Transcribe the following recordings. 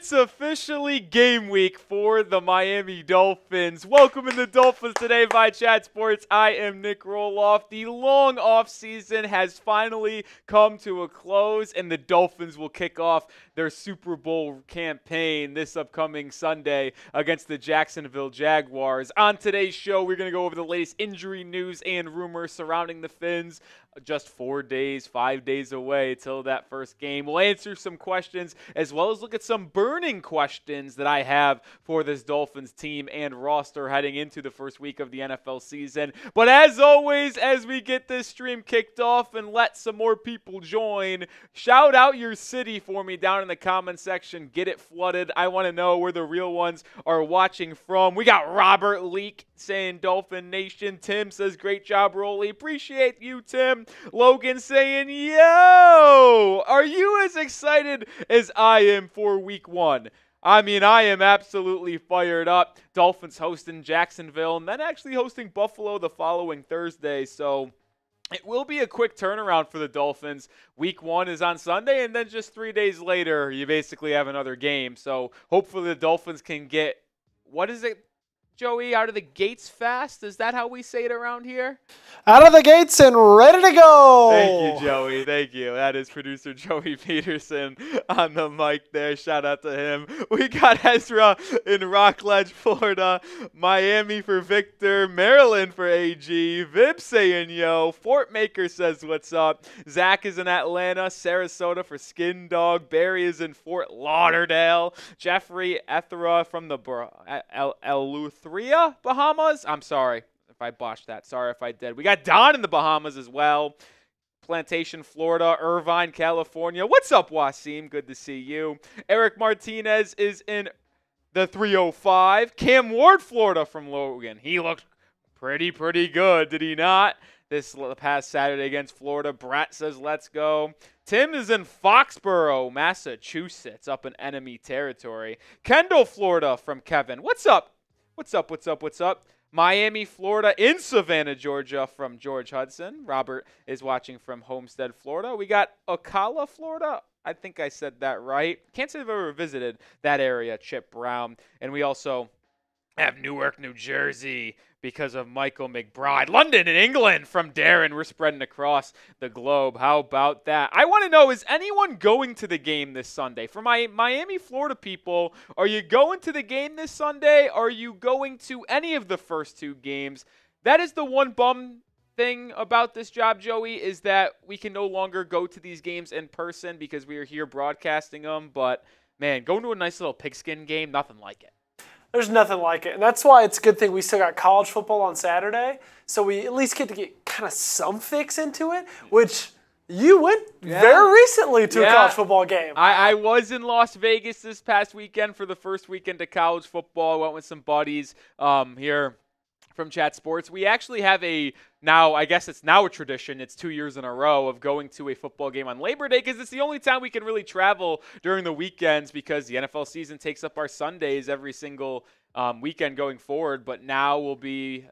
It's officially game week for the Miami Dolphins. Welcome in the Dolphins today by Chat Sports. I am Nick Roloff. The long off season has finally come to a close, and the Dolphins will kick off their Super Bowl campaign this upcoming Sunday against the Jacksonville Jaguars. On today's show, we're going to go over the latest injury news and rumors surrounding the Fins. Just 5 days away till that first game. We'll answer some questions as well as look at some burning questions that I have for this Dolphins team and roster heading into the first week of the NFL season. But as always, as we get this stream kicked off and let some more people join, shout out your city for me down in the comment section. Get it flooded. I want to know where the real ones are watching from. We got Robert Leak saying Dolphin Nation. Tim says, great job, Rolly. Appreciate you, Tim. Logan saying, yo, are you as excited as I am for week one? I mean, I am absolutely fired up. Dolphins hosting Jacksonville and then actually hosting Buffalo the following Thursday. So it will be a quick turnaround for the Dolphins. Week one is on Sunday, and then just 3 days later, you basically have another game. So hopefully the Dolphins can get, what is it, Joey, out of the gates fast? Is that how we say it around here? Out of the gates and ready to go. Thank you, Joey. Thank you. That is producer Joey Peterson on the mic there. Shout out to him. We got Ezra in Rockledge, Florida. Miami for Victor. Maryland for AG. Vib saying yo. Fort Maker says what's up. Zach is in Atlanta. Sarasota for Skin Dog. Barry is in Fort Lauderdale. Jeffrey Ethra from the Eleutheria, Bahamas. I'm sorry if I botched that. Sorry if I did. We got Don in the Bahamas as well. Plantation, Florida. Irvine, California. What's up, Wasim? Good to see you. Eric Martinez is in the 305. Cam Ward, Florida from Logan. He looked pretty good, did he not? This past Saturday against Florida. Brett says, let's go. Tim is in Foxborough, Massachusetts, up in enemy territory. Kendall, Florida from Kevin. What's up? What's up? Miami, Florida, in Savannah, Georgia from George Hudson. Robert is watching from Homestead, Florida. We got Ocala, Florida. I think I said that right. Can't say I've ever visited that area, Chip Brown. And we also have Newark, New Jersey, because of Michael McBride. London in England from Darren. We're spreading across the globe. How about that? I want to know, is anyone going to the game this Sunday? For my Miami, Florida people, are you going to the game this Sunday? Are you going to any of the first two games? That is the one bum thing about this job, Joey, is that we can no longer go to these games in person because we are here broadcasting them. But, man, going to a nice little pigskin game, nothing like it. There's nothing like it. And that's why it's a good thing we still got college football on Saturday. So we at least get to get kind of some fix into it, which you went very recently to a college football game. I was in Las Vegas this past weekend for the first weekend of college football. I went with some buddies here from Chat Sports. We actually have I guess it's now a tradition. It's 2 years in a row of going to a football game on Labor Day because it's the only time we can really travel during the weekends because the NFL season takes up our Sundays every single weekend going forward. But now will be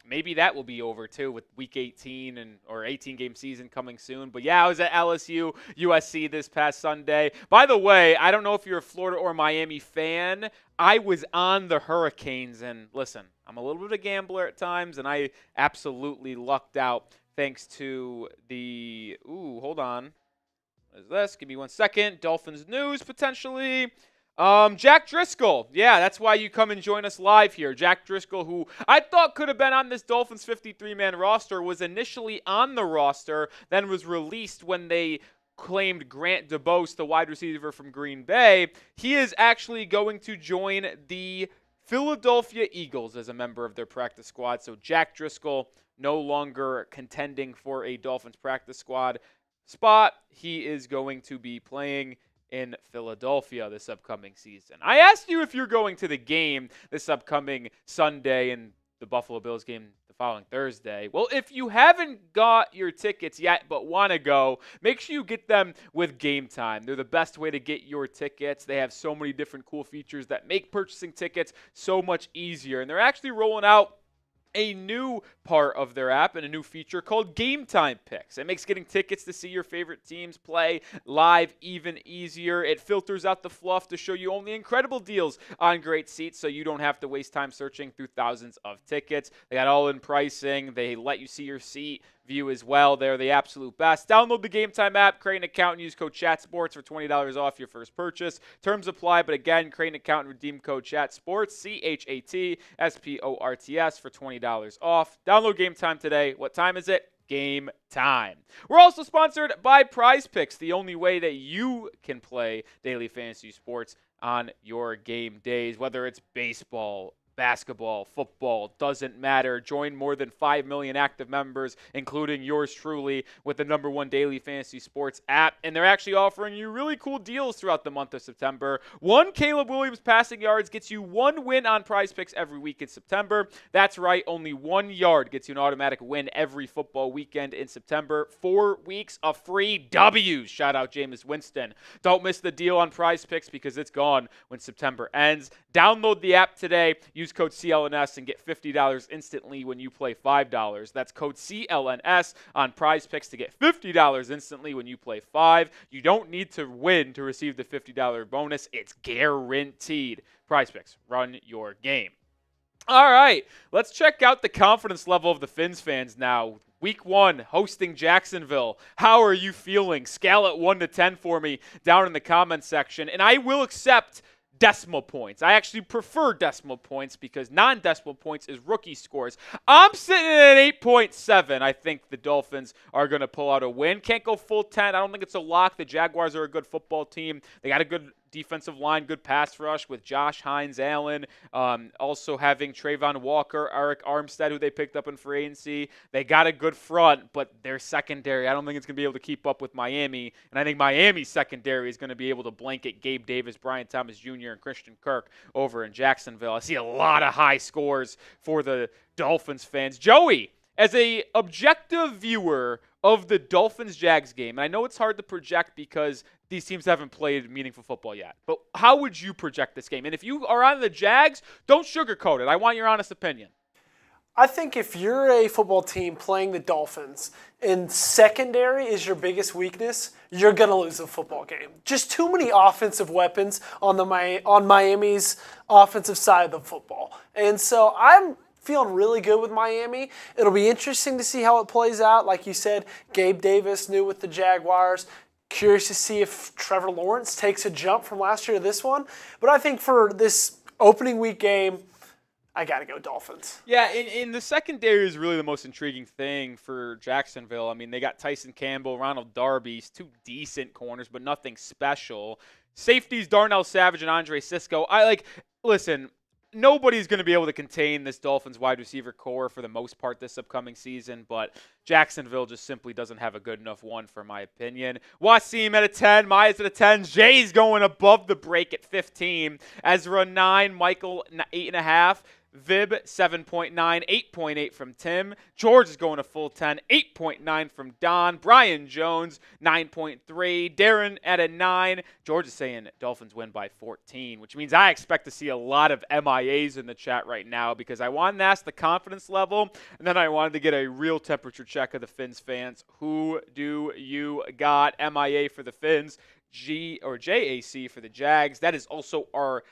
maybe that will be over too with week 18 or 18 game season coming soon. But yeah, I was at LSU USC this past Sunday. By the way, I don't know if you're a Florida or Miami fan. I was on the Hurricanes, and listen, I'm a little bit of a gambler at times, and I absolutely lucked out thanks to the hold on. What is this? Give me 1 second. Dolphins news, potentially. Jack Driscoll. Yeah, that's why you come and join us live here. Jack Driscoll, who I thought could have been on this Dolphins 53-man roster, was initially on the roster, then was released when they claimed Grant DeBose, the wide receiver from Green Bay. He is actually going to join the Philadelphia Eagles as a member of their practice squad. So Jack Driscoll no longer contending for a Dolphins practice squad spot. He is going to be playing in Philadelphia this upcoming season. I asked you if you're going to the game this upcoming Sunday and the Buffalo Bills game the following Thursday. Well, if you haven't got your tickets yet but want to go, make sure you get them with Game Time. They're the best way to get your tickets. They have so many different cool features that make purchasing tickets so much easier. And they're actually rolling out a new part of their app and a new feature called Game Time Picks. It makes getting tickets to see your favorite teams play live even easier. It filters out the fluff to show you only incredible deals on great seats so you don't have to waste time searching through thousands of tickets. They got all-in pricing. They let you see your seat view as well. They're the absolute best. Download the Game Time app, create an account, and use code CHATSPORTS for $20 off your first purchase. Terms apply, but again, create an account and redeem code CHATSPORTS, CHATSPORTS for $20 off. Download Game Time today. What time is it? Game time. We're also sponsored by Prize Picks, the only way that you can play daily fantasy sports on your game days, whether it's baseball, basketball, football, doesn't matter. Join more than 5 million active members, including yours truly, with the #1 daily fantasy sports app. And they're actually offering you really cool deals throughout the month of September. One Caleb Williams passing yards gets you 1 win on Prize Picks every week in September. That's right, only 1 yard gets you an automatic win every football weekend in September. 4 weeks of free W's. Shout out Jameis Winston. Don't miss the deal on Prize Picks because it's gone when September ends. Download the app today. Use code CLNS and get $50 instantly when you play $5. That's code CLNS on Prize Picks to get $50 instantly when you play $5. You don't need to win to receive the $50 bonus. It's guaranteed. Prize Picks, run your game. All right, let's check out the confidence level of the Fins fans now. Week 1, hosting Jacksonville. How are you feeling? Scale it 1 to 10 for me down in the comments section, and I will accept decimal points. I actually prefer decimal points because non-decimal points is rookie scores. I'm sitting at 8.7. I think the Dolphins are going to pull out a win. Can't go full 10. I don't think it's a lock. The Jaguars are a good football team. They got a good defensive line, good pass rush with Josh Hines Allen, also having Trayvon Walker, Eric Armstead, who they picked up in free agency. They got a good front, but their secondary, I don't think it's going to be able to keep up with Miami, and I think Miami's secondary is going to be able to blanket Gabe Davis, Brian Thomas Jr., and Christian Kirk over in Jacksonville. I see a lot of high scores for the Dolphins fans. Joey, as a objective viewer of the Dolphins-Jags game, and I know it's hard to project because these teams haven't played meaningful football yet, but how would you project this game? And if you are on the Jags, don't sugarcoat it. I want your honest opinion. I think if you're a football team playing the Dolphins and secondary is your biggest weakness, you're going to lose a football game. Just too many offensive weapons on Miami's offensive side of the football. And so I'm feeling really good with Miami. It'll be interesting to see how it plays out. Like you said, Gabe Davis new with the Jaguars. Curious to see if Trevor Lawrence takes a jump from last year to this one. But I think for this opening week game, I got to go Dolphins. Yeah, and the secondary is really the most intriguing thing for Jacksonville. I mean, they got Tyson Campbell, Ronald Darby, 2 decent corners, but nothing special. Safeties, Darnell Savage and Andre Sisco. Listen, nobody's going to be able to contain this Dolphins wide receiver core for the most part this upcoming season, but Jacksonville just simply doesn't have a good enough one, for my opinion. Wasim at a 10, Myers at a 10, Jay's going above the break at 15, Ezra 9, Michael 8.5, Vib 7.9, 8.8 from Tim. George is going a full 10, 8.9 from Don. Brian Jones 9.3, Darren at a 9. George is saying Dolphins win by 14, which means I expect to see a lot of MIAs in the chat right now because I wanted to ask the confidence level, and then I wanted to get a real temperature check of the Fins fans. Who do you got? MIA for the Fins, JAC for the Jags. That is also our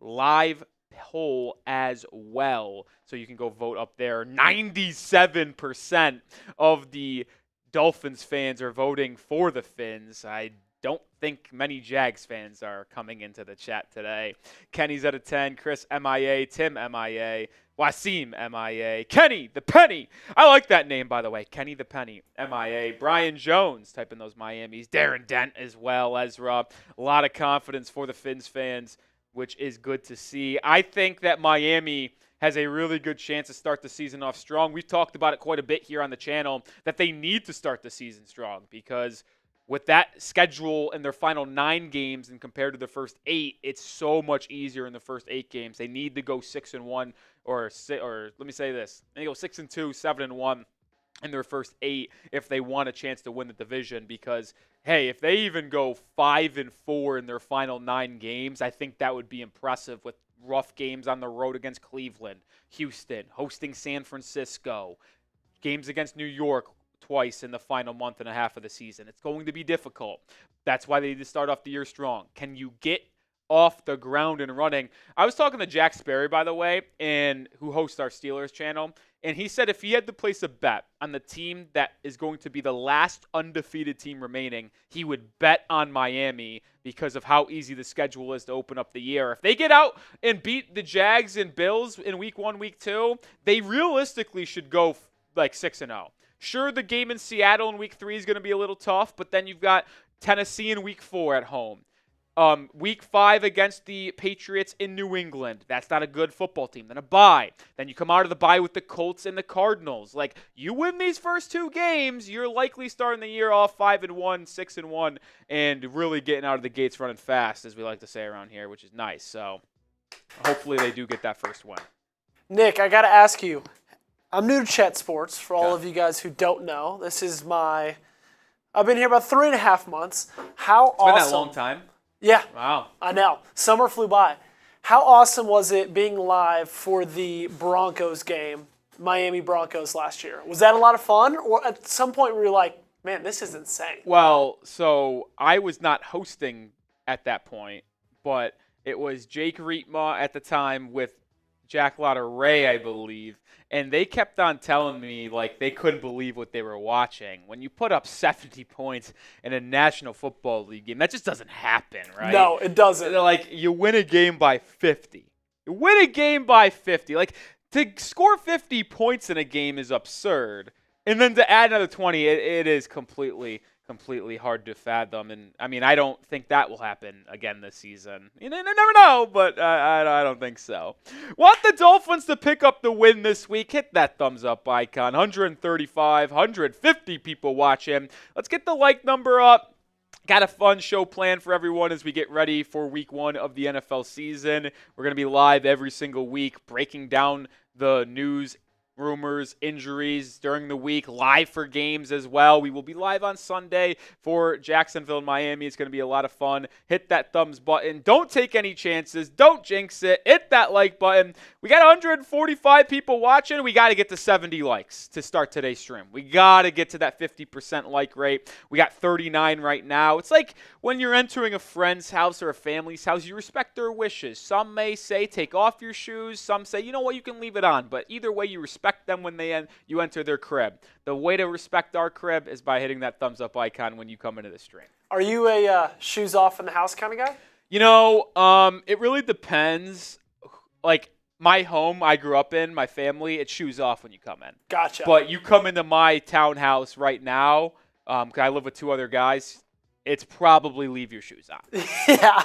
live poll as well, so you can go vote up there. 97% of the Dolphins fans are voting for the Fins. I don't think many Jags fans are coming into the chat today. Kenny's at a 10, Chris MIA, Tim MIA, Wasim MIA, Kenny the Penny. I like that name, by the way, Kenny the Penny MIA. Brian Jones typing those Miamis. Darren Dent as well, Ezra. A lot of confidence for the Fins fans, which is good to see. I think that Miami has a really good chance to start the season off strong. We've talked about it quite a bit here on the channel, that they need to start the season strong because with that schedule in their final 9 games and compared to the first 8, it's so much easier in the first 8 games. They need to go 6-1 or let me say this. They go 6-2, 7-1 in their first 8 if they want a chance to win the division because, hey, if they even go 5-4 in their final 9 games, I think that would be impressive with rough games on the road against Cleveland, Houston, hosting San Francisco, games against New York twice in the final month and a half of the season. It's going to be difficult. That's why they need to start off the year strong. Can you get off the ground and running? I was talking to Jack Sperry, by the way, and who hosts our Steelers channel, and he said if he had to place a bet on the team that is going to be the last undefeated team remaining, he would bet on Miami because of how easy the schedule is to open up the year. If they get out and beat the Jags and Bills in week 1, week 2, they realistically should go like 6-0. Sure, the game in Seattle in week 3 is going to be a little tough, but then you've got Tennessee in week 4 at home. Week 5 against the Patriots in New England. That's not a good football team. Then a bye. Then you come out of the bye with the Colts and the Cardinals. Like, you win these first 2 games, you're likely starting the year off 5-1, 6-1, and really getting out of the gates running fast, as we like to say around here, which is nice. So hopefully they do get that first win. Nick, I got to ask you. I'm new to Chat Sports, for all of you guys who don't know. This is I've been here about 3.5 months. How awesome. It's been that long time. Yeah. Wow. I know. Summer flew by. How awesome was it being live for the Broncos game, Miami Broncos last year? Was that a lot of fun? Or at some point were you like, man, this is insane? Well, so I was not hosting at that point, but it was Jake Rietma at the time with Jack Ray, I believe, and they kept on telling me like they couldn't believe what they were watching. When you put up 70 points in a National Football League game, that just doesn't happen, right? No, it doesn't. They're like, you win a game by 50. You win a game by 50. Like, to score 50 points in a game is absurd, and then to add another 20, it is completely hard to fathom. And I mean, I don't think that will happen again this season. You never know, but I don't think so. Want the Dolphins to pick up the win this week? Hit that thumbs up icon. 135, 150 people watching. Let's get the like number up. Got a fun show planned for everyone as we get ready for week 1 of the NFL season. We're going to be live every single week, breaking down the news, rumors, injuries during the week, live for games as well. We will be live on Sunday for Jacksonville and Miami. It's going to be a lot of fun. Hit that thumbs button. Don't take any chances. Don't jinx it. Hit that like button. We got 145 people watching. We got to get to 70 likes to start today's stream. We got to get to that 50% like rate. We got 39 right now. It's like when you're entering a friend's house or a family's house, you respect their wishes. Some may say take off your shoes. Some say, you know what, you can leave it on. But either way, you respect them when you enter their crib. The way to respect our crib is by hitting that thumbs up icon when you come into the stream. Are you a shoes off in the house kind of guy? You know, it really depends. Like, my home I grew up in, my family, it's shoes off when you come in. Gotcha. But you come into my townhouse right now, 'cause I live with 2 other guys, it's probably leave your shoes on. Yeah.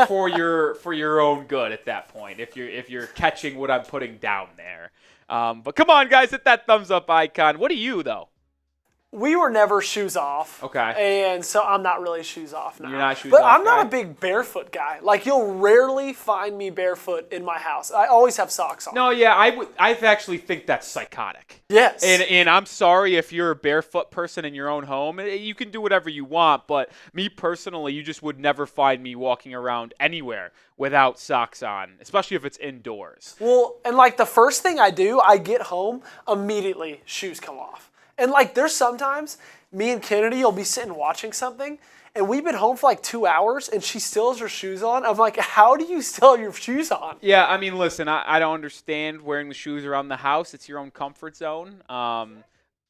for your own good at that point, if you're catching what I'm putting down there. But come on, guys, hit that thumbs up icon. What are you, though? We were never shoes off. Okay. And so I'm not really shoes off now. You're not shoes but off I'm not guy? a big barefoot guy. Like, you'll rarely find me barefoot in my house. I always have socks on. No, yeah, I actually think that's psychotic. Yes. And I'm sorry if you're a barefoot person in your own home. You can do whatever you want, but me personally, you just would never find me walking around anywhere without socks on, especially if it's indoors. Well, and like the first thing I do, I get home, immediately shoes come off. And like there's sometimes me and Kennedy will be sitting watching something, and we've been home for like 2 hours, and she still has her shoes on. I'm like, how do you still have your shoes on? Yeah, I mean, listen, I don't understand wearing the shoes around the house. It's your own comfort zone.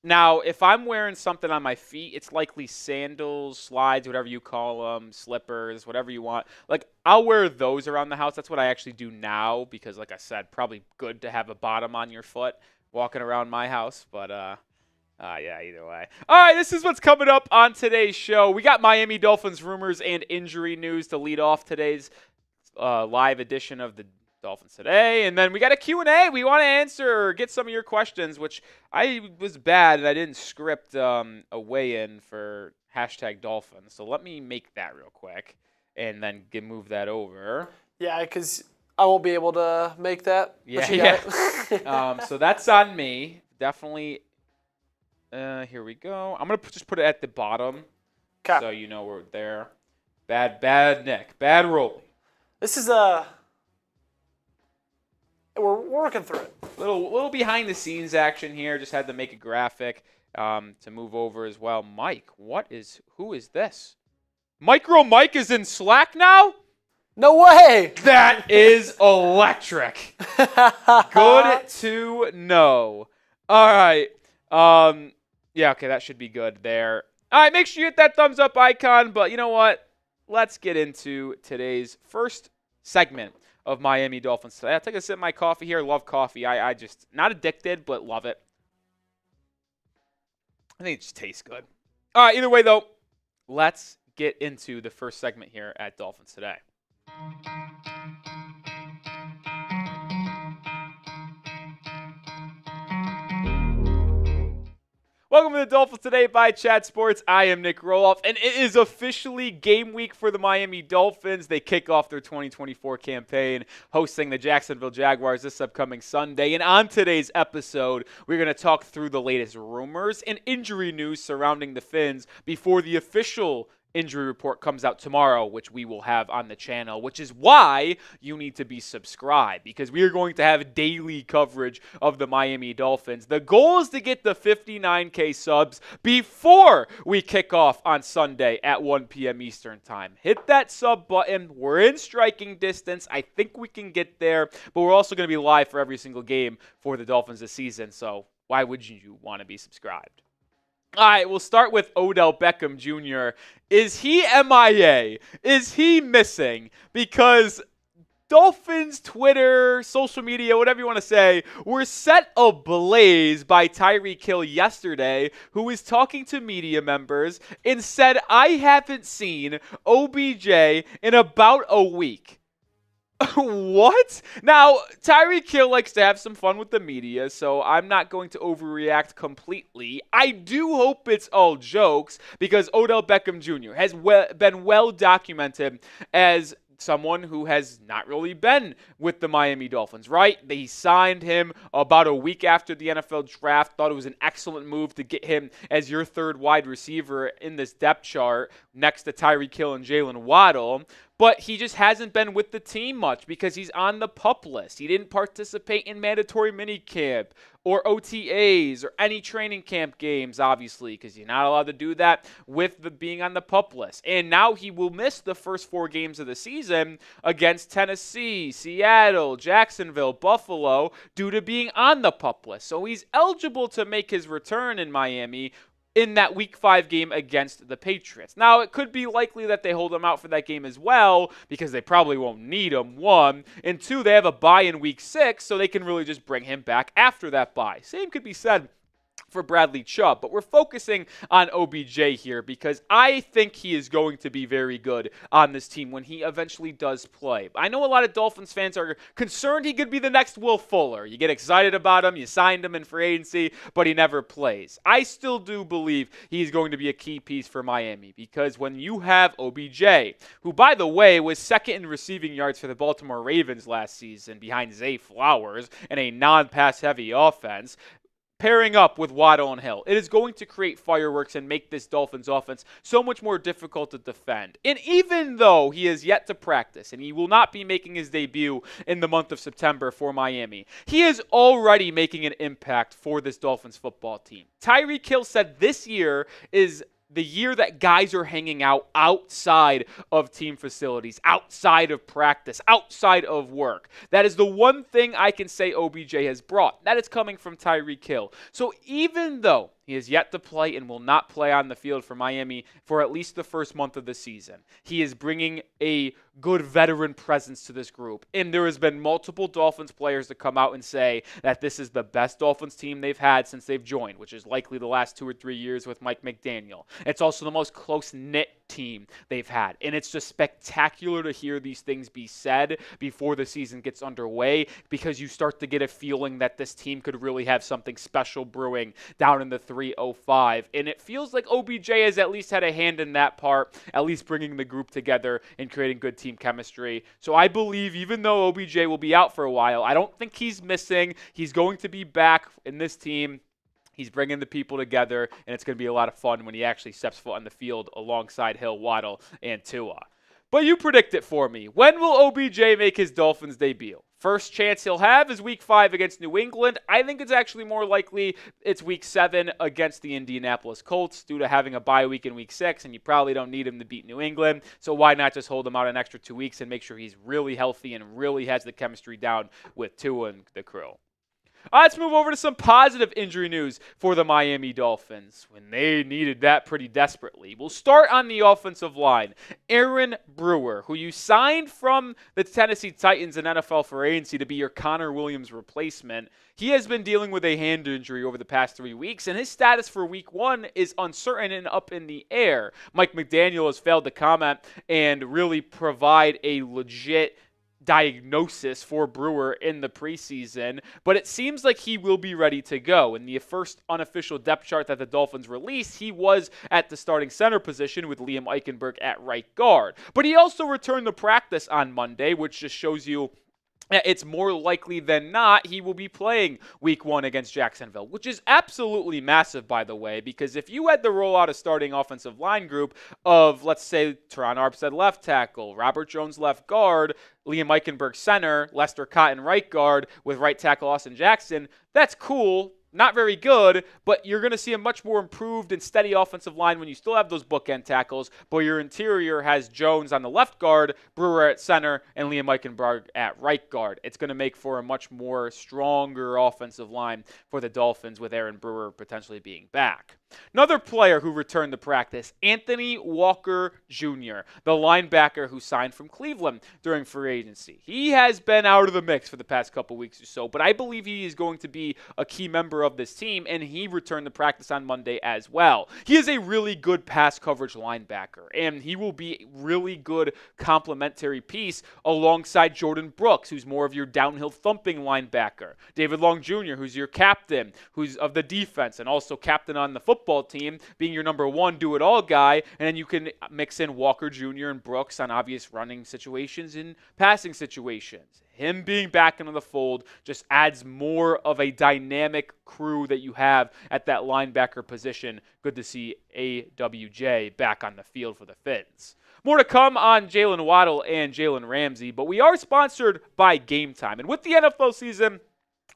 Now, if I'm wearing something on my feet, it's likely sandals, slides, whatever you call them, slippers, whatever you want. Like, I'll wear those around the house. That's what I actually do now because, like I said, probably good to have a bottom on your foot walking around my house. But, yeah, either way. All right, this is what's coming up on today's show. We got Miami Dolphins rumors and injury news to lead off today's live edition of the Dolphins Today. And then we got a Q&A. We want to answer or get some of your questions, which I was bad and I didn't script a weigh-in for #Dolphins. So let me make that real quick and then move that over. Yeah, because I won't be able to make that. Yeah. So that's on me. Definitely. Here we go. I'm going to just put it at the bottom. Okay. So you know we're there. Bad Nick. Bad Rolly. This is we're working through it. Little behind the scenes action here. Just had to make a graphic to move over as well. Mike, who is this? Micro Mike is in Slack now? No way! That is electric. Good to know. All right. Yeah, okay, that should be good there. All right, make sure you hit that thumbs up icon. But you know what? Let's get into today's first segment of Miami Dolphins today. I'll take a sip of my coffee here. Love coffee. I just, not addicted, but love it. I think it just tastes good. All right, either way, though, let's get into the first segment here at Dolphins Today. Welcome to the Dolphins Today by Chat Sports. I am Nick Roloff, and it is officially game week for the Miami Dolphins. They kick off their 2024 campaign, hosting the Jacksonville Jaguars this upcoming Sunday. And on today's episode, we're going to talk through the latest rumors and injury news surrounding the Fins before the official injury report comes out tomorrow, which we will have on the channel, which is why you need to be subscribed, because we are going to have daily coverage of the Miami Dolphins. The goal is to get the 59K subs before we kick off on Sunday at 1 p.m. Eastern Time. Hit that sub button. We're in striking distance. I think we can get there, but we're also going to be live for every single game for the Dolphins this season, so why would you want to be subscribed? All right, we'll start with Odell Beckham Jr. Is he MIA? Is he missing? Because Dolphins, Twitter, social media, whatever you want to say, were set ablaze by Tyreek Hill yesterday, who was talking to media members and said, I haven't seen OBJ in about a week. What? Now, Tyreek Hill likes to have some fun with the media, so I'm not going to overreact completely. I do hope it's all jokes, because Odell Beckham Jr. has been well documented as someone who has not really been with the Miami Dolphins, right? They signed him about a week after the NFL draft, thought it was an excellent move to get him as your third wide receiver in this depth chart next to Tyreek Hill and Jaylen Waddle. But he just hasn't been with the team much because he's on the PUP list. He didn't participate in mandatory minicamp or OTAs or any training camp games, obviously, because you're not allowed to do that with being on the PUP list. And now he will miss the first 4 games of the season against Tennessee, Seattle, Jacksonville, Buffalo due to being on the PUP list. So he's eligible to make his return in Miami in that Week 5 game against the Patriots. Now, it could be likely that they hold him out for that game as well, because they probably won't need him, 1. And 2, they have a bye in Week 6, so they can really just bring him back after that bye. Same could be said for Bradley Chubb, but we're focusing on OBJ here because I think he is going to be very good on this team when he eventually does play. I know a lot of Dolphins fans are concerned he could be the next Will Fuller. You get excited about him, you signed him in free agency, but he never plays. I still do believe he's going to be a key piece for Miami because when you have OBJ, who by the way was second in receiving yards for the Baltimore Ravens last season behind Zay Flowers in a non-pass heavy offense, pairing up with Waddle and Hill, it is going to create fireworks and make this Dolphins offense so much more difficult to defend. And even though he is yet to practice and he will not be making his debut in the month of September for Miami, he is already making an impact for this Dolphins football team. Tyreek Hill said this year is the year that guys are hanging out outside of team facilities, outside of practice, outside of work. That is the one thing I can say OBJ has brought. That is coming from Tyreek Hill. So even though he is yet to play and will not play on the field for Miami for at least the first month of the season, he is bringing a good veteran presence to this group. And there has been multiple Dolphins players to come out and say that this is the best Dolphins team they've had since they've joined, which is likely the last 2 or 3 years with Mike McDaniel. It's also the most close-knit team they've had. And it's just spectacular to hear these things be said before the season gets underway because you start to get a feeling that this team could really have something special brewing down in the 305. And it feels like OBJ has at least had a hand in that part, at least bringing the group together and creating good team chemistry. So I believe even though OBJ will be out for a while, I don't think he's missing. He's going to be back in this team. He's bringing the people together, and it's going to be a lot of fun when he actually steps foot on the field alongside Hill, Waddle, and Tua. But you predict it for me. When will OBJ make his Dolphins debut? First chance he'll have is week 5 against New England. I think it's actually more likely it's week 7 against the Indianapolis Colts due to having a bye week in week 6, and you probably don't need him to beat New England. So why not just hold him out an extra 2 weeks and make sure he's really healthy and really has the chemistry down with Tua and the crew. Let's move over to some positive injury news for the Miami Dolphins when they needed that pretty desperately. We'll start on the offensive line. Aaron Brewer, who you signed from the Tennessee Titans and NFL free agency to be your Connor Williams replacement, he has been dealing with a hand injury over the past 3 weeks, and his status for week 1 is uncertain and up in the air. Mike McDaniel has failed to comment and really provide a legit diagnosis for Brewer in the preseason, but it seems like he will be ready to go. In the first unofficial depth chart that the Dolphins released, he was at the starting center position with Liam Eichenberg at right guard. But he also returned to practice on Monday, which just shows you it's more likely than not he will be playing week 1 against Jacksonville, which is absolutely massive, by the way, because if you had to roll out a starting offensive line group of, let's say, Teron Armstead left tackle, Robert Jones left guard, Liam Eichenberg center, Lester Cotton right guard with right tackle Austin Jackson, that's cool. Not very good, but you're going to see a much more improved and steady offensive line when you still have those bookend tackles, but your interior has Jones on the left guard, Brewer at center, and Liam Eichenberg at right guard. It's going to make for a much more stronger offensive line for the Dolphins with Aaron Brewer potentially being back. Another player who returned to practice, Anthony Walker Jr., the linebacker who signed from Cleveland during free agency. He has been out of the mix for the past couple weeks or so, but I believe he is going to be a key member of this team, and he returned to practice on Monday as well. He is a really good pass coverage linebacker, and he will be a really good complementary piece alongside Jordan Brooks, who's more of your downhill thumping linebacker. David Long Jr., who's your captain, who's of the defense, and also captain on the football team, being your number 1 do-it-all guy, and then you can mix in Walker Jr. and Brooks on obvious running situations and passing situations. Him being back into the fold just adds more of a dynamic crew that you have at that linebacker position. Good to see AWJ back on the field for the Fins. More to come on Jaylen Waddle and Jalen Ramsey, but we are sponsored by Game Time. And with the NFL season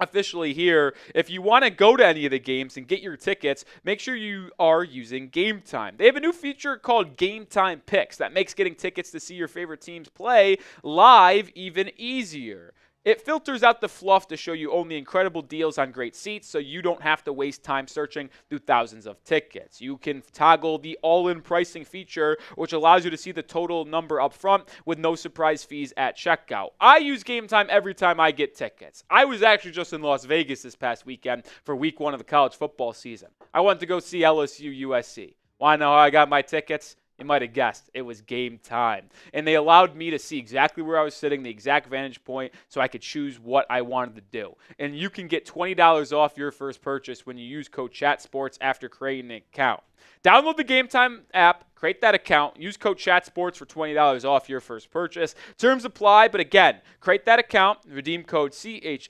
officially here, if you want to go to any of the games and get your tickets, make sure you are using Game Time. They have a new feature called Game Time Picks that makes getting tickets to see your favorite teams play live even easier. It filters out the fluff to show you only incredible deals on great seats so you don't have to waste time searching through thousands of tickets. You can toggle the all-in pricing feature, which allows you to see the total number up front with no surprise fees at checkout. I use Game Time every time I get tickets. I was actually just in Las Vegas this past weekend for week 1 of the college football season. I went to go see LSU USC. Want to know how I got my tickets? You might have guessed, it was Game Time. And they allowed me to see exactly where I was sitting, the exact vantage point, so I could choose what I wanted to do. And you can get $20 off your first purchase when you use code CHATSPORTS after creating an account. Download the Game Time app, create that account, use code CHATSPORTS for $20 off your first purchase. Terms apply, but again, create that account, redeem code CHATSPORTS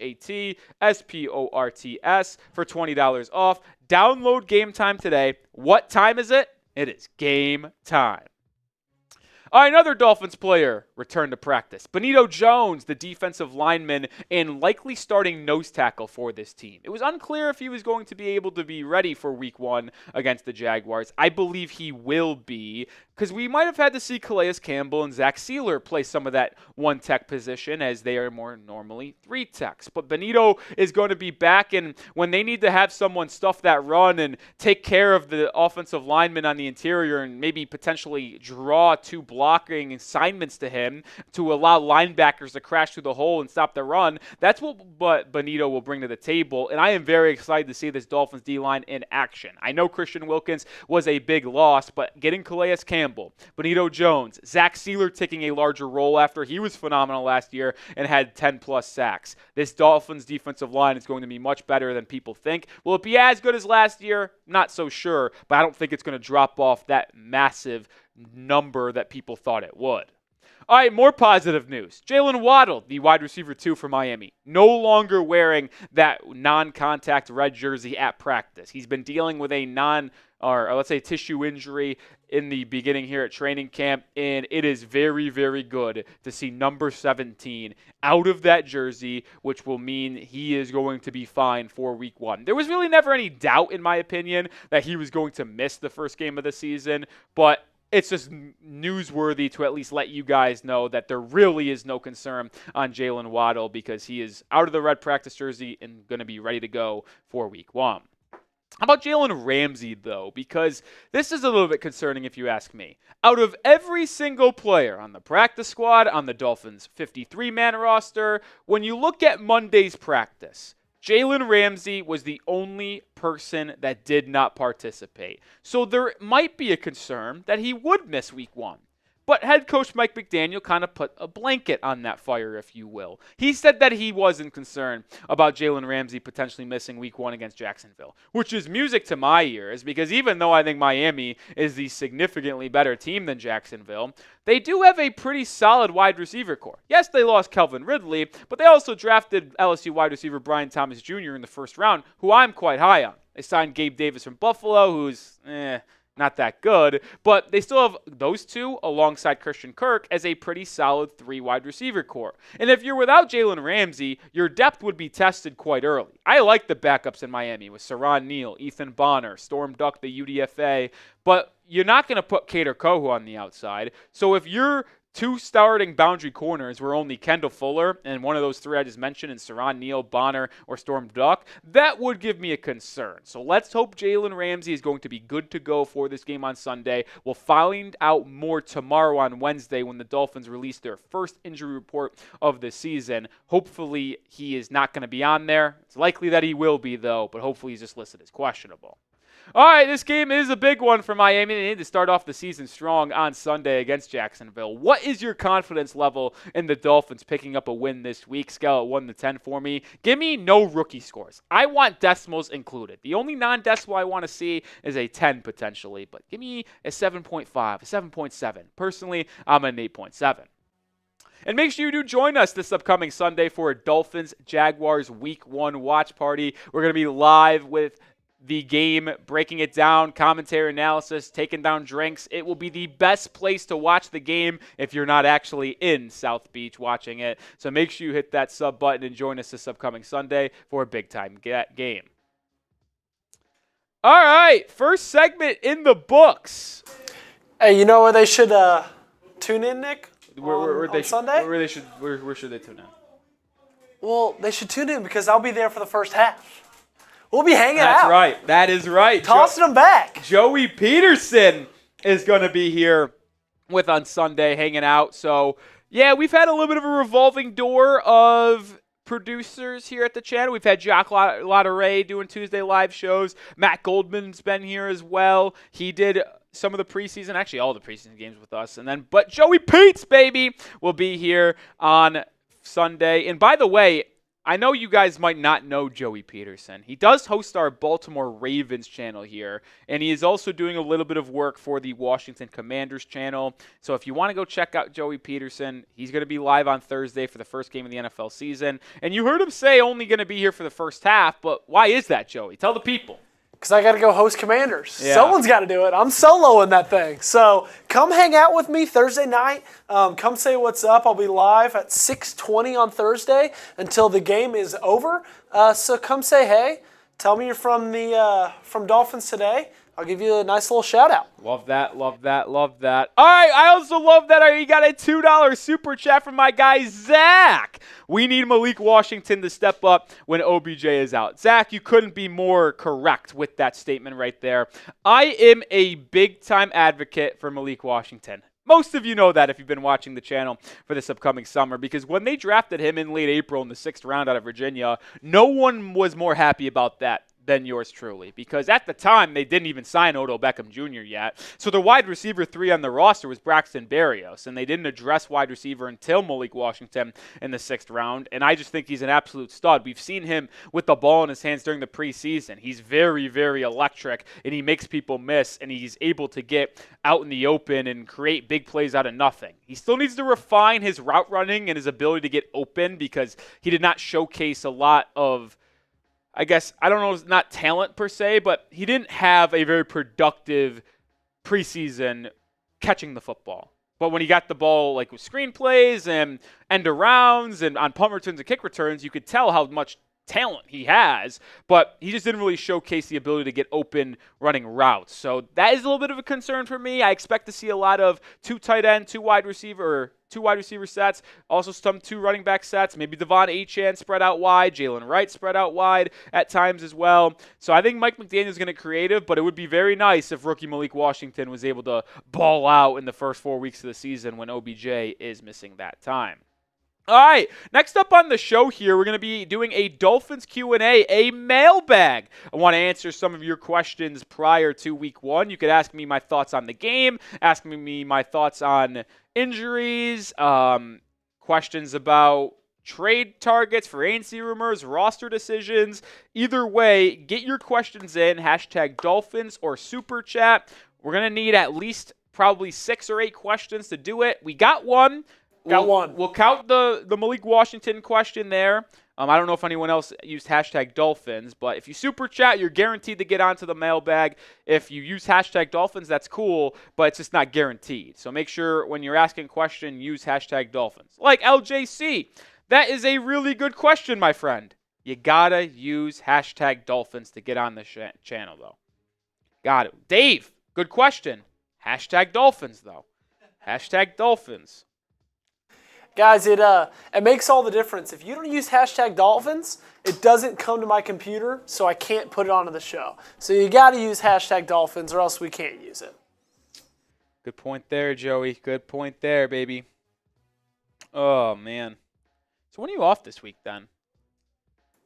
for $20 off. Download Game Time today. What time is it? It is game time. Another Dolphins player returned to practice. Benito Jones, the defensive lineman and likely starting nose tackle for this team. It was unclear if he was going to be able to be ready for week 1 against the Jaguars. I believe he will be, because we might have had to see Calais Campbell and Zach Sealer play some of that 1 tech position as they are more normally 3 techs. But Benito is going to be back, and when they need to have someone stuff that run and take care of the offensive lineman on the interior and maybe potentially draw 2 blocking assignments to him to allow linebackers to crash through the hole and stop the run, that's what Benito will bring to the table. And I am very excited to see this Dolphins D-line in action. I know Christian Wilkins was a big loss, but getting Calais Campbell, Benito Jones, Zach Sealer taking a larger role after he was phenomenal last year and had 10-plus sacks. This Dolphins defensive line is going to be much better than people think. Will it be as good as last year? Not so sure, but I don't think it's going to drop off that massive number that people thought it would. All right, more positive news. Jaylen Waddle, the wide receiver 2 for Miami, no longer wearing that non-contact red jersey at practice. He's been dealing with a or let's say tissue injury in the beginning here at training camp, and it is very, very good to see number 17 out of that jersey, which will mean he is going to be fine for week 1. There was really never any doubt, in my opinion, that he was going to miss the first game of the season, but it's just newsworthy to at least let you guys know that there really is no concern on Jaylen Waddle because he is out of the red practice jersey and going to be ready to go for week 1. How about Jalen Ramsey, though? Because this is a little bit concerning if you ask me. Out of every single player on the practice squad, on the Dolphins' 53-man roster, when you look at Monday's practice, Jalen Ramsey was the only person that did not participate. So there might be a concern that he would miss week 1. But head coach Mike McDaniel kind of put a blanket on that fire, if you will. He said that he wasn't concerned about Jalen Ramsey potentially missing week 1 against Jacksonville, which is music to my ears because even though I think Miami is the significantly better team than Jacksonville, they do have a pretty solid wide receiver core. Yes, they lost Calvin Ridley, but they also drafted LSU wide receiver Brian Thomas Jr. in the first round, who I'm quite high on. They signed Gabe Davis from Buffalo, who's not that good, but they still have those two alongside Christian Kirk as a pretty solid 3 wide receiver core. And if you're without Jalen Ramsey, your depth would be tested quite early. I like the backups in Miami with Saran Neal, Ethan Bonner, Storm Duck, the UDFA, but you're not going to put Kader Kohu on the outside. So if you're 2 starting boundary corners were only Kendall Fuller and one of those 3 I just mentioned in Saran Neal, Bonner, or Storm Duck, that would give me a concern. So let's hope Jalen Ramsey is going to be good to go for this game on Sunday. We'll find out more tomorrow on Wednesday when the Dolphins release their first injury report of the season. Hopefully he is not going to be on there. It's likely that he will be, though, but hopefully he's just listed as questionable. All right, this game is a big one for Miami. They need to start off the season strong on Sunday against Jacksonville. What is your confidence level in the Dolphins picking up a win this week? Scale at 1 to 10 for me. Give me no rookie scores. I want decimals included. The only non-decimal I want to see is a 10 potentially, but give me a 7.5, a 7.7. Personally, I'm an 8.7. And make sure you do join us this upcoming Sunday for a Dolphins-Jaguars Week 1 watch party. We're going to be live with the game, breaking it down, commentary analysis, taking down drinks. It will be the best place to watch the game if you're not actually in South Beach watching it. So make sure you hit that sub button and join us this upcoming Sunday for a big-time game. All right, first segment in the books. Hey, you know where they should tune in, Nick? On Sunday? Where should they tune in? Well, they should tune in because I'll be there for the first half. We'll be hanging out. That's right. That is right. Tossing them back. Joey Peterson is going to be here with on Sunday hanging out. So, yeah, we've had a little bit of a revolving door of producers here at the channel. We've had Jacques Lotteray doing Tuesday live shows. Matt Goldman's been here as well. He did some of the preseason, actually all the preseason games with us. But Joey Pete's, baby, will be here on Sunday. And by the way, I know you guys might not know Joey Peterson. He does host our Baltimore Ravens channel here, and he is also doing a little bit of work for the Washington Commanders channel. So if you want to go check out Joey Peterson, he's going to be live on Thursday for the first game of the NFL season. And you heard him say only going to be here for the first half, but why is that, Joey? Tell the people. Because I got to go host Commanders. Yeah. Someone's got to do it. I'm soloing that thing. So come hang out with me Thursday night. Come say what's up. I'll be live at 6:20 on Thursday until the game is over. So come say hey. Tell me you're from Dolphins Today. I'll give you a nice little shout out. Love that, love that, love that. All right, I also love that you got a $2 super chat from my guy, Zach. We need Malik Washington to step up when OBJ is out. Zach, you couldn't be more correct with that statement right there. I am a big-time advocate for Malik Washington. Most of you know that if you've been watching the channel for this upcoming summer, because when they drafted him in late April in the 6th round out of Virginia, no one was more happy about that than yours truly, because at the time they didn't even sign Odell Beckham Jr. yet. So the wide receiver 3 on the roster was Braxton Berrios, and they didn't address wide receiver until Malik Washington in the 6th round, and I just think he's an absolute stud. We've seen him with the ball in his hands during the preseason. He's very, very electric, and he makes people miss, and he's able to get out in the open and create big plays out of nothing. He still needs to refine his route running and his ability to get open, because he did not showcase a lot of I guess, I don't know, it's not talent per se, but he didn't have a very productive preseason catching the football. But when he got the ball, like with screenplays and end arounds and on punt returns and kick returns, you could tell how much talent he has, but he just didn't really showcase the ability to get open running routes. So that is a little bit of a concern for me. I expect to see a lot of two tight end, two wide receiver sets, also some two running back sets, maybe Devon Achane spread out wide, Jalen Wright spread out wide at times as well. So I think Mike McDaniel is going to creative, but it would be very nice if rookie Malik Washington was able to ball out in the first 4 weeks of the season when OBJ is missing that time. All right, next up on the show here, we're going to be doing a Dolphins Q&A, a mailbag. I want to answer some of your questions prior to week 1. You could ask me my thoughts on the game, ask me my thoughts on injuries, questions about trade targets, free agency rumors, roster decisions. Either way, get your questions in, #Dolphins or Super Chat. We're going to need at least probably 6 or 8 questions to do it. We got one. We'll count the Malik Washington question there. I don't know if anyone else used #Dolphins, but if you super chat, you're guaranteed to get onto the mailbag. If you use #Dolphins, that's cool, but it's just not guaranteed. So make sure when you're asking a question, use #Dolphins. Like LJC, that is a really good question, my friend. You gotta use #Dolphins to get on the channel, though. Got it. Dave, good question. #Dolphins, though. #Dolphins. Guys, it makes all the difference. If you don't use #Dolphins, it doesn't come to my computer, so I can't put it onto the show. So you got to use #Dolphins, or else we can't use it. Good point there, Joey. Good point there, baby. Oh, man. So when are you off this week, then?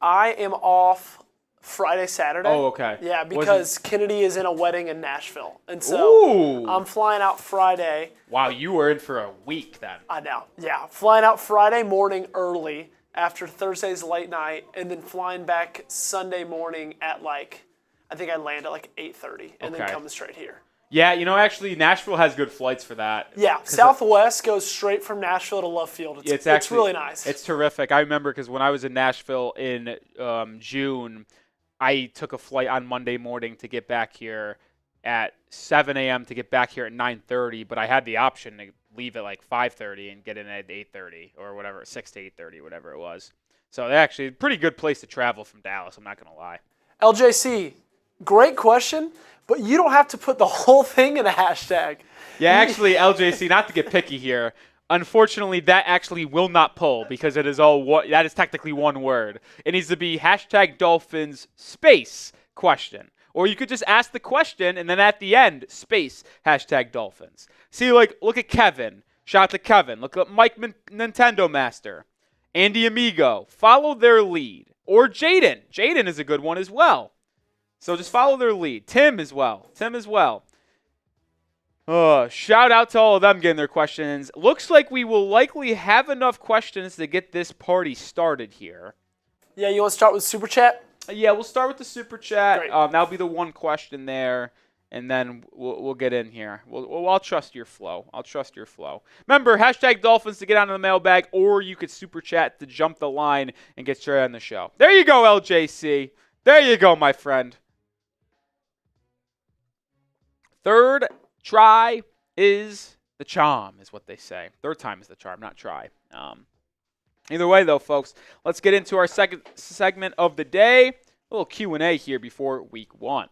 I am off Friday, Saturday. Oh, okay. Yeah, because Kennedy is in a wedding in Nashville. And so I'm flying out Friday. Wow, you were in for a week then. I know. Yeah, flying out Friday morning early after Thursday's late night, and then flying back Sunday morning at I think I land at 8:30 and then come straight here. Yeah, actually, Nashville has good flights for that. Yeah, Southwest goes straight from Nashville to Love Field. It's really nice. It's terrific. I remember because when I was in Nashville in June, I took a flight on Monday morning to get back here at 7 a.m. to get back here at 9:30, but I had the option to leave at 5:30 and get in at 8:30 or whatever, 6 to 8:30, whatever it was. So they're actually a pretty good place to travel from Dallas, I'm not going to lie. LJC, great question, but you don't have to put the whole thing in a hashtag. Yeah, actually, LJC, not to get picky here, unfortunately, that actually will not pull because it is that is technically one word. It needs to be #Dolphins space question. Or you could just ask the question and then at the end, space #Dolphins. See, look at Kevin. Shout out to Kevin. Look at Mike Nintendo Master. Andy Amigo. Follow their lead. Or Jaden. Jaden is a good one as well. So just follow their lead. Tim as well. Shout out to all of them getting their questions. Looks like we will likely have enough questions to get this party started here. Yeah, you want to start with Super Chat? Yeah, we'll start with the Super Chat. Great. That'll be the one question there, and then we'll get in here. I'll trust your flow. Remember, #Dolphins to get onto the mailbag, or you could Super Chat to jump the line and get straight on the show. There you go, LJC. There you go, my friend. Third try is the charm, is what they say. Third time is the charm, not try. Either way, though, folks, let's get into our second segment of the day. A little Q&A here before week 1.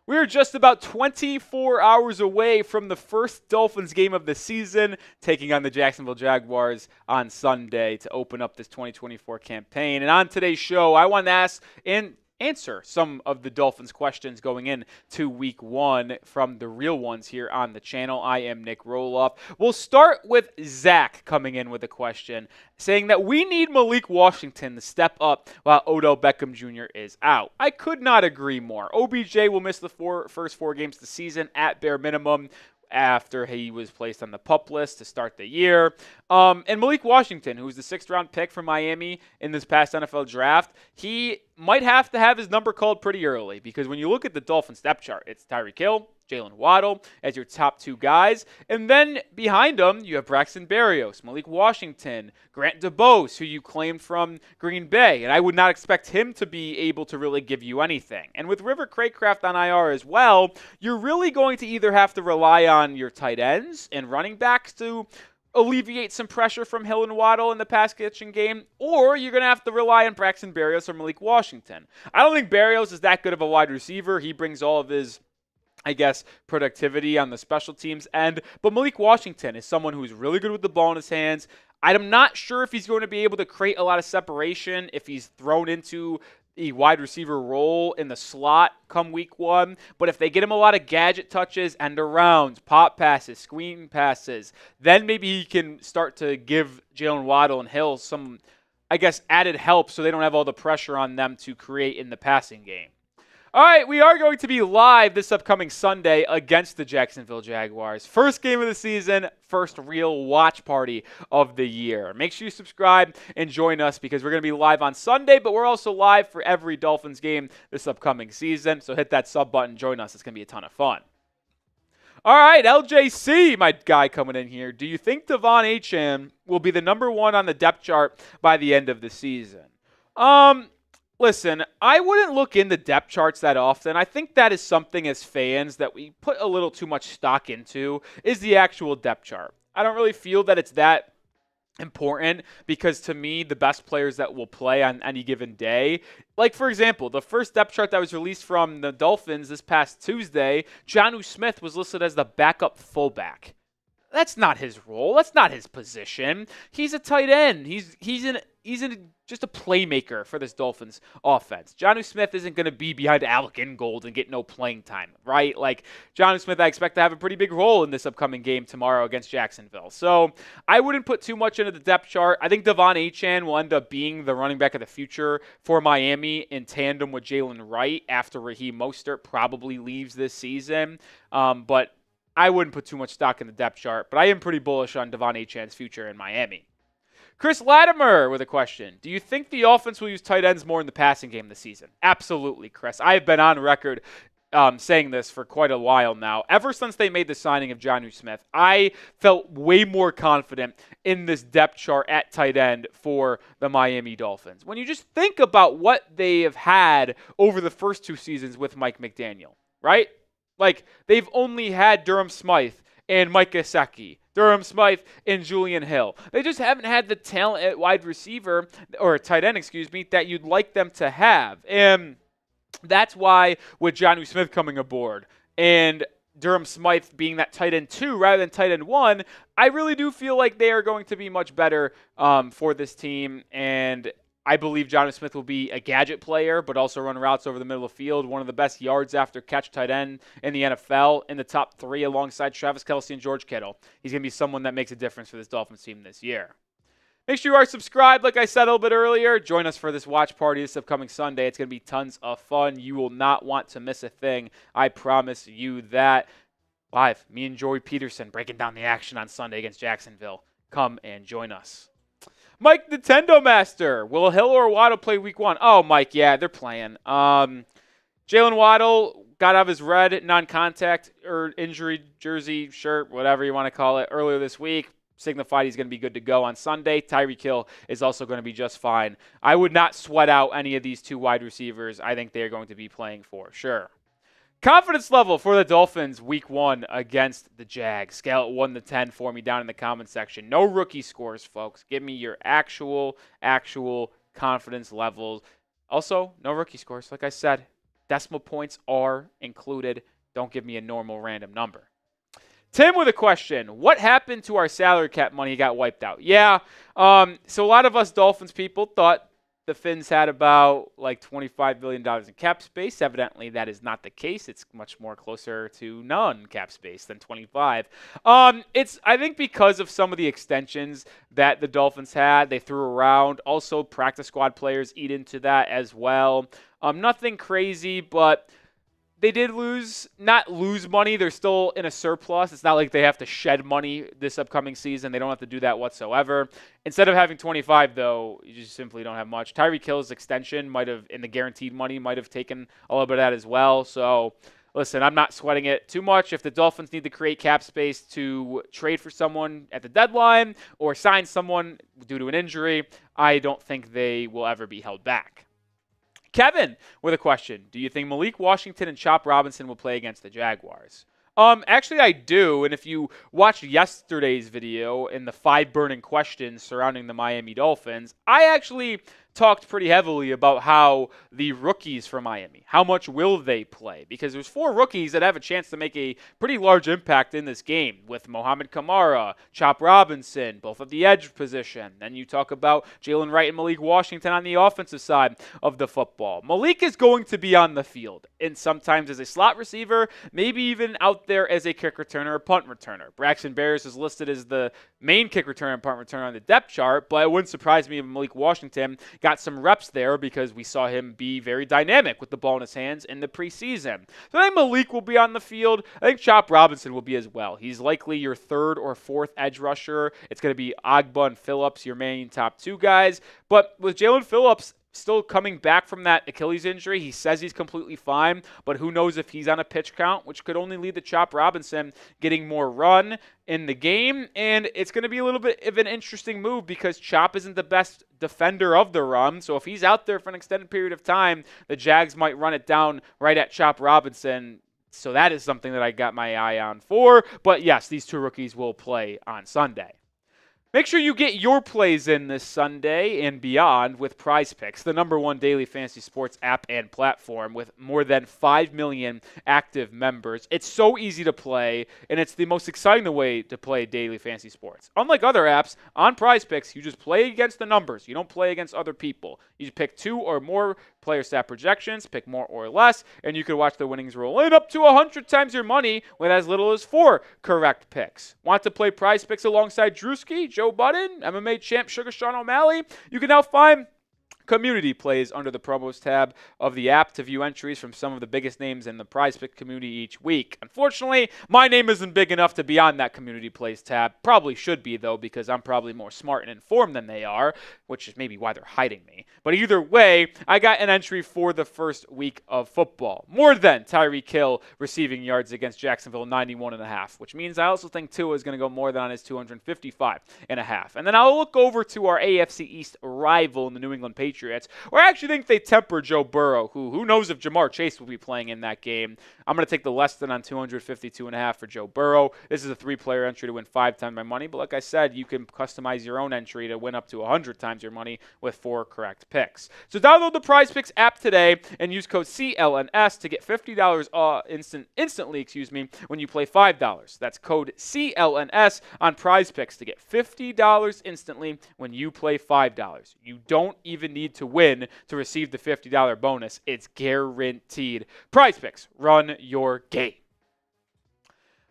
We are just about 24 hours away from the first Dolphins game of the season, taking on the Jacksonville Jaguars on Sunday to open up this 2024 campaign. And on today's show, I want to ask and answer some of the Dolphins questions going in to week 1 from the real ones here on the channel. I am Nick Roloff. We'll start with Zach coming in with a question saying that we need Malik Washington to step up while Odell Beckham Jr. is out. I could not agree more. OBJ will miss the first 4 games of the season at bare minimum after he was placed on the PUP list to start the year. And Malik Washington, who's the 6th-round pick from Miami in this past NFL draft, he might have to have his number called pretty early because when you look at the Dolphins depth chart, it's Tyreek Hill, Jaylen Waddle as your top 2 guys. And then behind them, you have Braxton Berrios, Malik Washington, Grant DuBose, who you claimed from Green Bay. And I would not expect him to be able to really give you anything. And with River Craycraft on IR as well, you're really going to either have to rely on your tight ends and running backs to alleviate some pressure from Hill and Waddle in the pass-catching game, or you're going to have to rely on Braxton Berrios or Malik Washington. I don't think Berrios is that good of a wide receiver. He brings all of his, productivity on the special teams end. But Malik Washington is someone who's really good with the ball in his hands. I'm not sure if he's going to be able to create a lot of separation if he's thrown into a wide receiver role in the slot come week 1. But if they get him a lot of gadget touches, end arounds, pop passes, screen passes, then maybe he can start to give Jaylen Waddle and Hill some, added help so they don't have all the pressure on them to create in the passing game. All right, we are going to be live this upcoming Sunday against the Jacksonville Jaguars. First game of the season, first real watch party of the year. Make sure you subscribe and join us because we're going to be live on Sunday, but we're also live for every Dolphins game this upcoming season. So hit that sub button, join us. It's going to be a ton of fun. All right, LJC, my guy coming in here. Do you think Devon Achane will be the number 1 on the depth chart by the end of the season? Listen, I wouldn't look in the depth charts that often. I think that is something as fans that we put a little too much stock into, is the actual depth chart. I don't really feel that it's that important because to me, the best players that will play on any given day, like for example, the first depth chart that was released from the Dolphins this past Tuesday, Jonnu Smith was listed as the backup fullback. That's not his role. That's not his position. He's a tight end. He's just a playmaker for this Dolphins offense. Jonnu Smith isn't going to be behind Alec Ingold and get no playing time, right? Like, Jonnu Smith, I expect to have a pretty big role in this upcoming game tomorrow against Jacksonville. So I wouldn't put too much into the depth chart. I think Devon Achane will end up being the running back of the future for Miami in tandem with Jalen Wright after Raheem Mostert probably leaves this season. But I wouldn't put too much stock in the depth chart, but I am pretty bullish on Devon Achane's future in Miami. Chris Latimer with a question. Do you think the offense will use tight ends more in the passing game this season? Absolutely, Chris. I have been on record saying this for quite a while now. Ever since they made the signing of Jonnu Smith, I felt way more confident in this depth chart at tight end for the Miami Dolphins. When you just think about what they have had over the first 2 seasons with Mike McDaniel, right? Like, they've only had Durham Smythe and Mike Gesicki, Durham Smythe and Julian Hill. They just haven't had the talent at wide receiver, or tight end, that you'd like them to have. And that's why with Jonnu Smith coming aboard and Durham Smythe being that tight end 2 rather than tight end 1, I really do feel like they are going to be much better for this team. And I believe Jonnu Smith will be a gadget player, but also run routes over the middle of the field. One of the best yards after catch tight end in the NFL, in the top 3 alongside Travis Kelce and George Kittle. He's going to be someone that makes a difference for this Dolphins team this year. Make sure you are subscribed, like I said a little bit earlier. Join us for this watch party this upcoming Sunday. It's going to be tons of fun. You will not want to miss a thing. I promise you that. Live, me and Joey Peterson breaking down the action on Sunday against Jacksonville. Come and join us. Mike Nintendo Master. Will Hill or Waddle play week 1? Oh, Mike, yeah, they're playing. Jaylen Waddle got out of his red non-contact or injury jersey, shirt, whatever you want to call it, earlier this week. Signified he's going to be good to go on Sunday. Tyreek Hill is also going to be just fine. I would not sweat out any of these 2 wide receivers. I think they are going to be playing for sure. Confidence level for the Dolphins week 1 against the Jags. Scale it 1 to 10 for me down in the comment section. No rookie scores, folks. Give me your actual confidence levels. Also, no rookie scores. Like I said, decimal points are included. Don't give me a normal random number. Tim with a question. What happened to our salary cap money got wiped out? Yeah, so a lot of us Dolphins people thought the Fins had about like $25 billion in cap space. Evidently, that is not the case. It's much more closer to none cap space than 25. It's, I think, because of some of the extensions that the Dolphins had, they threw around. Also, practice squad players eat into that as well. Nothing crazy, but they did not lose money. They're still in a surplus. It's not like they have to shed money this upcoming season. They don't have to do that whatsoever. Instead of having 25, though, you just simply don't have much. Tyreek Hill's extension might have, and the guaranteed money might have taken a little bit of that as well. So listen, I'm not sweating it too much. If the Dolphins need to create cap space to trade for someone at the deadline or sign someone due to an injury, I don't think they will ever be held back. Kevin with a question. Do you think Malik Washington and Chop Robinson will play against the Jaguars? Actually, I do. And if you watched yesterday's video in the 5 burning questions surrounding the Miami Dolphins, I actually talked pretty heavily about how the rookies for Miami, how much will they play? Because there's 4 rookies that have a chance to make a pretty large impact in this game with Mohamed Kamara, Chop Robinson, both of the edge position. Then you talk about Jalen Wright and Malik Washington on the offensive side of the football. Malik is going to be on the field, and sometimes as a slot receiver, maybe even out there as a kick returner or punt returner. Braxton Berrios is listed as the main kick returner and punt returner on the depth chart, but it wouldn't surprise me if Malik Washington got some reps there because we saw him be very dynamic with the ball in his hands in the preseason. So I think Malik will be on the field. I think Chop Robinson will be as well. He's likely your 3rd or 4th edge rusher. It's going to be Agba and Phillips, your main top 2 guys. But with Jalen Phillips still coming back from that Achilles injury, he says he's completely fine, but who knows if he's on a pitch count, which could only lead to Chop Robinson getting more run in the game. And it's going to be a little bit of an interesting move because Chop isn't the best defender of the run. So if he's out there for an extended period of time, the Jags might run it down right at Chop Robinson. So that is something that I got my eye on for. But yes, these 2 rookies will play on Sunday. Make sure you get your plays in this Sunday and beyond with Prize Picks, the #1 daily fantasy sports app and platform with more than 5 million active members. It's so easy to play, and it's the most exciting way to play daily fantasy sports. Unlike other apps, on Prize Picks, you just play against the numbers. You don't play against other people. You just pick 2 or more player stat projections, pick more or less, and you can watch the winnings roll in up to 100 times your money with as little as 4 correct picks. Want to play Prize Picks alongside Drewski, Joe Budden, MMA champ Sugar Sean O'Malley? You can now find Community plays under the promos tab of the app to view entries from some of the biggest names in the Prize Pick community each week. Unfortunately, my name isn't big enough to be on that Community plays tab. Probably should be, though, because I'm probably more smart and informed than they are, which is maybe why they're hiding me. But either way, I got an entry for the first week of football. More than Tyreek Hill receiving yards against Jacksonville, 91.5, which means I also think Tua is going to go more than on his 255.5. And then I'll look over to our AFC East rival in the New England Patriots, where I actually think they temper Joe Burrow, who knows if Jamar Chase will be playing in that game. I'm going to take the less than on 252.5 for Joe Burrow. This is a 3-player entry to win 5 times my money, but like I said, you can customize your own entry to win up to 100 times your money with 4 correct picks. So download the Prize Picks app today and use code CLNS to get $50 instantly when you play $5. That's code CLNS on Prize Picks to get $50 instantly when you play $5. You don't even need to win to receive the $50 bonus. It's guaranteed. Prize Picks, run your game.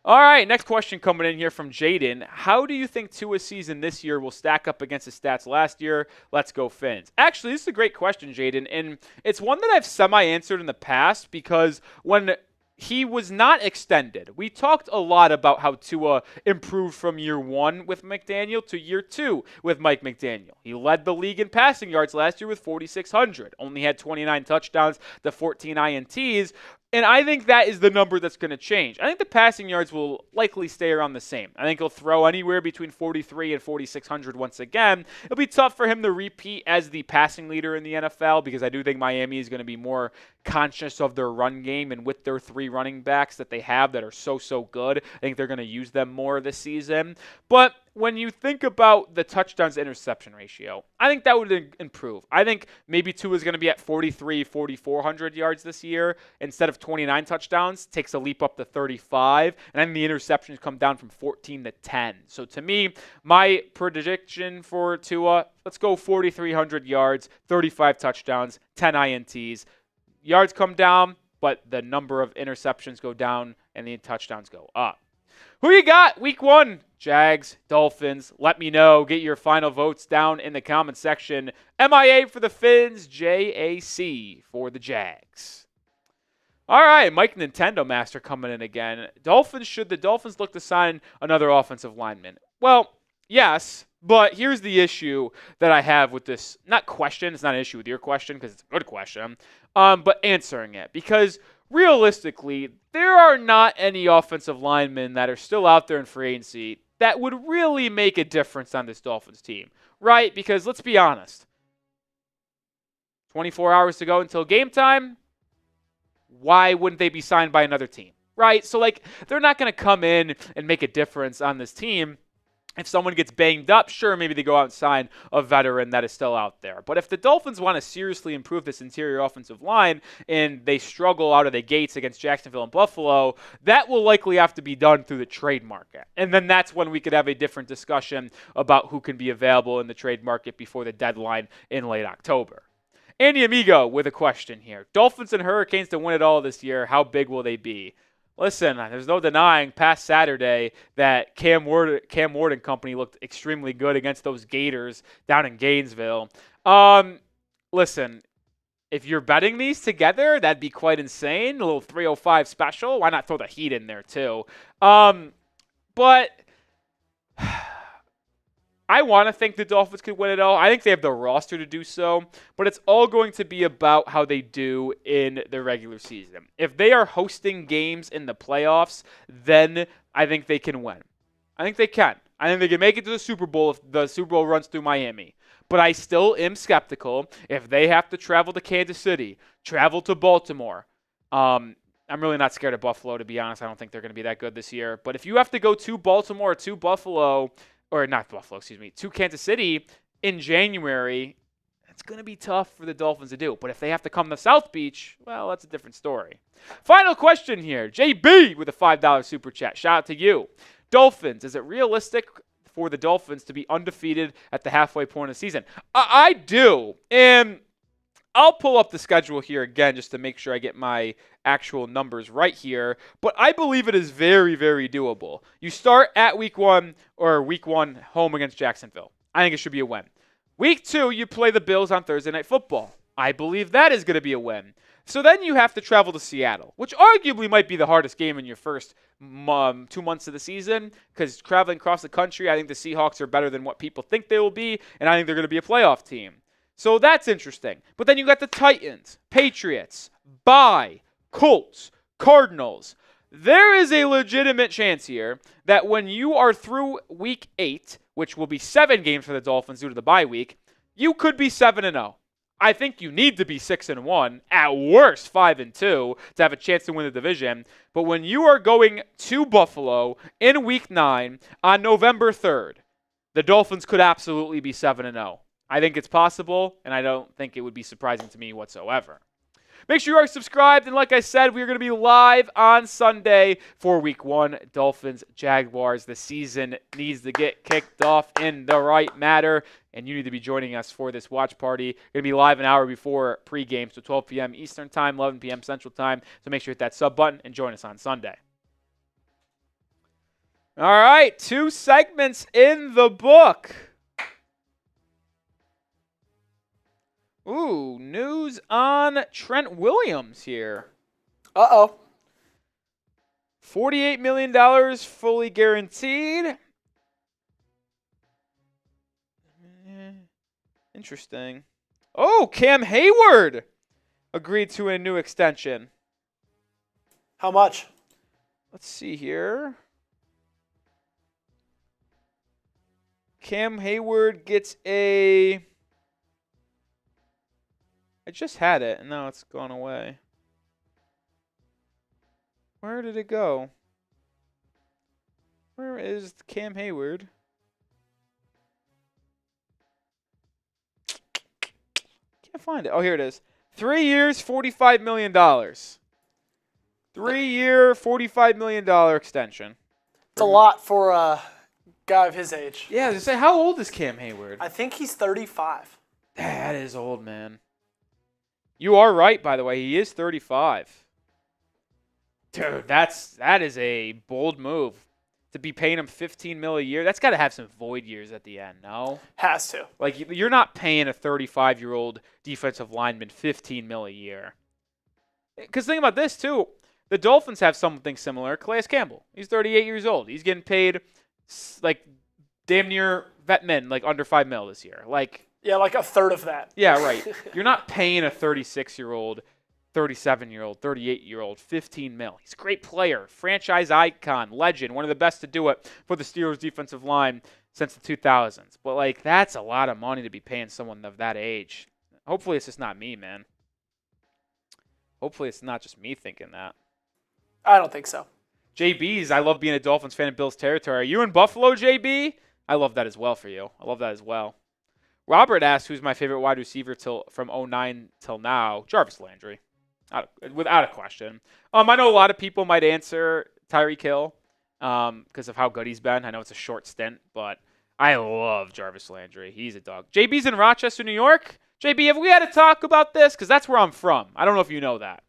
All right, next question coming in here from Jaden. How do you think Tua's season this year will stack up against his stats last year? Let's go Fins. Actually, this is a great question, Jaden, and it's one that I've semi-answered in the past because when he was not extended, we talked a lot about how Tua improved from year 1 with McDaniel to year 2 with Mike McDaniel. He led the league in passing yards last year with 4,600. Only had 29 touchdowns to 14 INTs. And I think that is the number that's going to change. I think the passing yards will likely stay around the same. I think he'll throw anywhere between 43 and 4,600 once again. It'll be tough for him to repeat as the passing leader in the NFL because I do think Miami is going to be more conscious of their run game, and with their 3 running backs that they have that are so good, I think they're going to use them more this season. But when you think about the touchdowns to interception ratio, I think that would improve. I think maybe Tua is going to be at 4,400 yards this year instead of 29 touchdowns, takes a leap up to 35, and then the interceptions come down from 14 to 10. So to me, my prediction for Tua, let's go 4,300 yards, 35 touchdowns, 10 INTs. Yards come down, but the number of interceptions go down and the touchdowns go up. Who you got week 1? Jags, Dolphins. Let me know. Get your final votes down in the comment section. MIA for the Fins, JAC for the Jags. All right, Mike Nintendo Master coming in again. Should the Dolphins look to sign another offensive lineman? Well, yes, but here's the issue that I have with this. Not question. It's not an issue with your question because it's a good question. But answering it. Because realistically, there are not any offensive linemen that are still out there in free agency that would really make a difference on this Dolphins team, right? Because let's be honest, 24 hours to go until game time, why wouldn't they be signed by another team, right? So, they're not going to come in and make a difference on this team. If someone gets banged up, sure, maybe they go out and sign a veteran that is still out there. But if the Dolphins want to seriously improve this interior offensive line and they struggle out of the gates against Jacksonville and Buffalo, that will likely have to be done through the trade market. And then that's when we could have a different discussion about who can be available in the trade market before the deadline in late October. Andy Amigo with a question here. Dolphins and Hurricanes to win it all this year. How big will they be? Listen, there's no denying past Saturday that Cam Ward and company looked extremely good against those Gators down in Gainesville. Listen, if you're betting these together, that'd be quite insane. A little 305 special. Why not throw the Heat in there too? But I want to think the Dolphins could win it all. I think they have the roster to do so, but it's all going to be about how they do in the regular season. If they are hosting games in the playoffs, then I think they can win. I think they can. I think they can make it to the Super Bowl if the Super Bowl runs through Miami. But I still am skeptical if they have to travel to Kansas City, travel to Baltimore. I'm really not scared of Buffalo, to be honest. I don't think they're going to be that good this year. But if you have to go to Baltimore or to Buffalo, or not Buffalo, to Kansas City in January, it's going to be tough for the Dolphins to do. But if they have to come to South Beach, well, that's a different story. Final question here. JB with a $5 super chat. Shout out to you. Dolphins, is it realistic for the Dolphins to be undefeated at the halfway point of the season? I do. And I'll pull up the schedule here again just to make sure I get my actual numbers right here. But I believe it is very, very doable. You start at week one home against Jacksonville. I think it should be a win. Week 2, you play the Bills on Thursday Night Football. I believe that is going to be a win. So then you have to travel to Seattle, which arguably might be the hardest game in your first 2 months of the season, because traveling across the country, I think the Seahawks are better than what people think they will be, and I think they're going to be a playoff team. So that's interesting. But then you got the Titans, Patriots, bye, Colts, Cardinals. There is a legitimate chance here that when you are through week 8, which will be 7 games for the Dolphins due to the bye week, you could be 7-0. I think you need to be 6-1, at worst 5-2, to have a chance to win the division. But when you are going to Buffalo in week 9 on November 3rd, the Dolphins could absolutely be 7-0. I think it's possible, and I don't think it would be surprising to me whatsoever. Make sure you are subscribed, and like I said, we're going to be live on Sunday for Week 1, Dolphins-Jaguars. The season needs to get kicked off in the right manner, and you need to be joining us for this watch party. We're going to be live an hour before pregame, so 12 p.m. Eastern Time, 11 p.m. Central Time. So make sure you hit that sub button and join us on Sunday. All right, 2 segments in the book. Ooh, news on Trent Williams here. Uh-oh. $48 million fully guaranteed. Interesting. Oh, Cam Hayward agreed to a new extension. How much? Let's see here. Cam Hayward gets a... I just had it, and now it's gone away. Where did it go? Where is Cam Hayward? Can't find it. Oh, here it is. 3 years, $45 million. 3-year, $45 million extension. It's a lot for a guy of his age. Yeah, I was going to say, how old is Cam Hayward? I think he's 35. That is old, man. You are right, by the way. He is 35. Dude, that is a bold move. To be paying him $15 million a year, that's got to have some void years at the end, no? Has to. Like, you're not paying a 35-year-old defensive lineman $15 million a year. Because think about this, too. The Dolphins have something similar. Calais Campbell. He's 38 years old. He's getting paid, like, damn near vet men, like, under $5 million this year. Like... Yeah, like a third of that. Yeah, right. You're not paying a 36-year-old 37-year-old, 38-year-old, 15 mil. He's a great player, franchise icon, legend, one of the best to do it for the Steelers defensive line since the 2000s. But, like, that's a lot of money to be paying someone of that age. Hopefully it's just not me, man. Hopefully it's not just me thinking that. I don't think so. JB's, I love being a Dolphins fan in Bills territory. Are you in Buffalo, JB? I love that as well for you. I love that as well. Robert asked, who's my favorite wide receiver from 09 till now? Jarvis Landry. Without a question. I know a lot of people might answer Tyreek Hill because of how good he's been. I know it's a short stint, but I love Jarvis Landry. He's a dog. JB's in Rochester, New York. JB, have we had a talk about this? Because that's where I'm from. I don't know if you know that.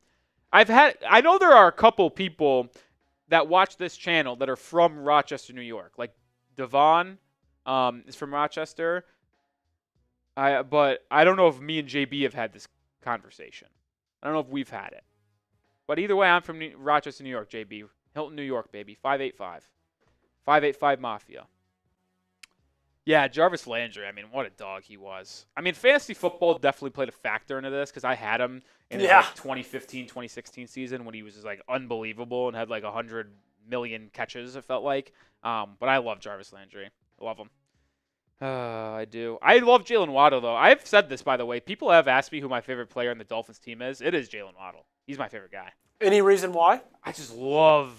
I know there are a couple people that watch this channel that are from Rochester, New York. Like Devon is from Rochester. But I don't know if me and JB have had this conversation. I don't know if we've had it. But either way, I'm from Rochester, New York, JB. Hilton, New York, baby. 585. 585 Mafia. Yeah, Jarvis Landry, I mean, what a dog he was. I mean, fantasy football definitely played a factor into this because I had him in his 2015, 2016 season when he was just, like, unbelievable and had, like, 100 million catches, it felt like. But I love Jarvis Landry. I love him. I do. I love Jaylen Waddle, though. I've said this, by the way. People have asked me who my favorite player on the Dolphins team is. It is Jaylen Waddle. He's my favorite guy. Any reason why? I just love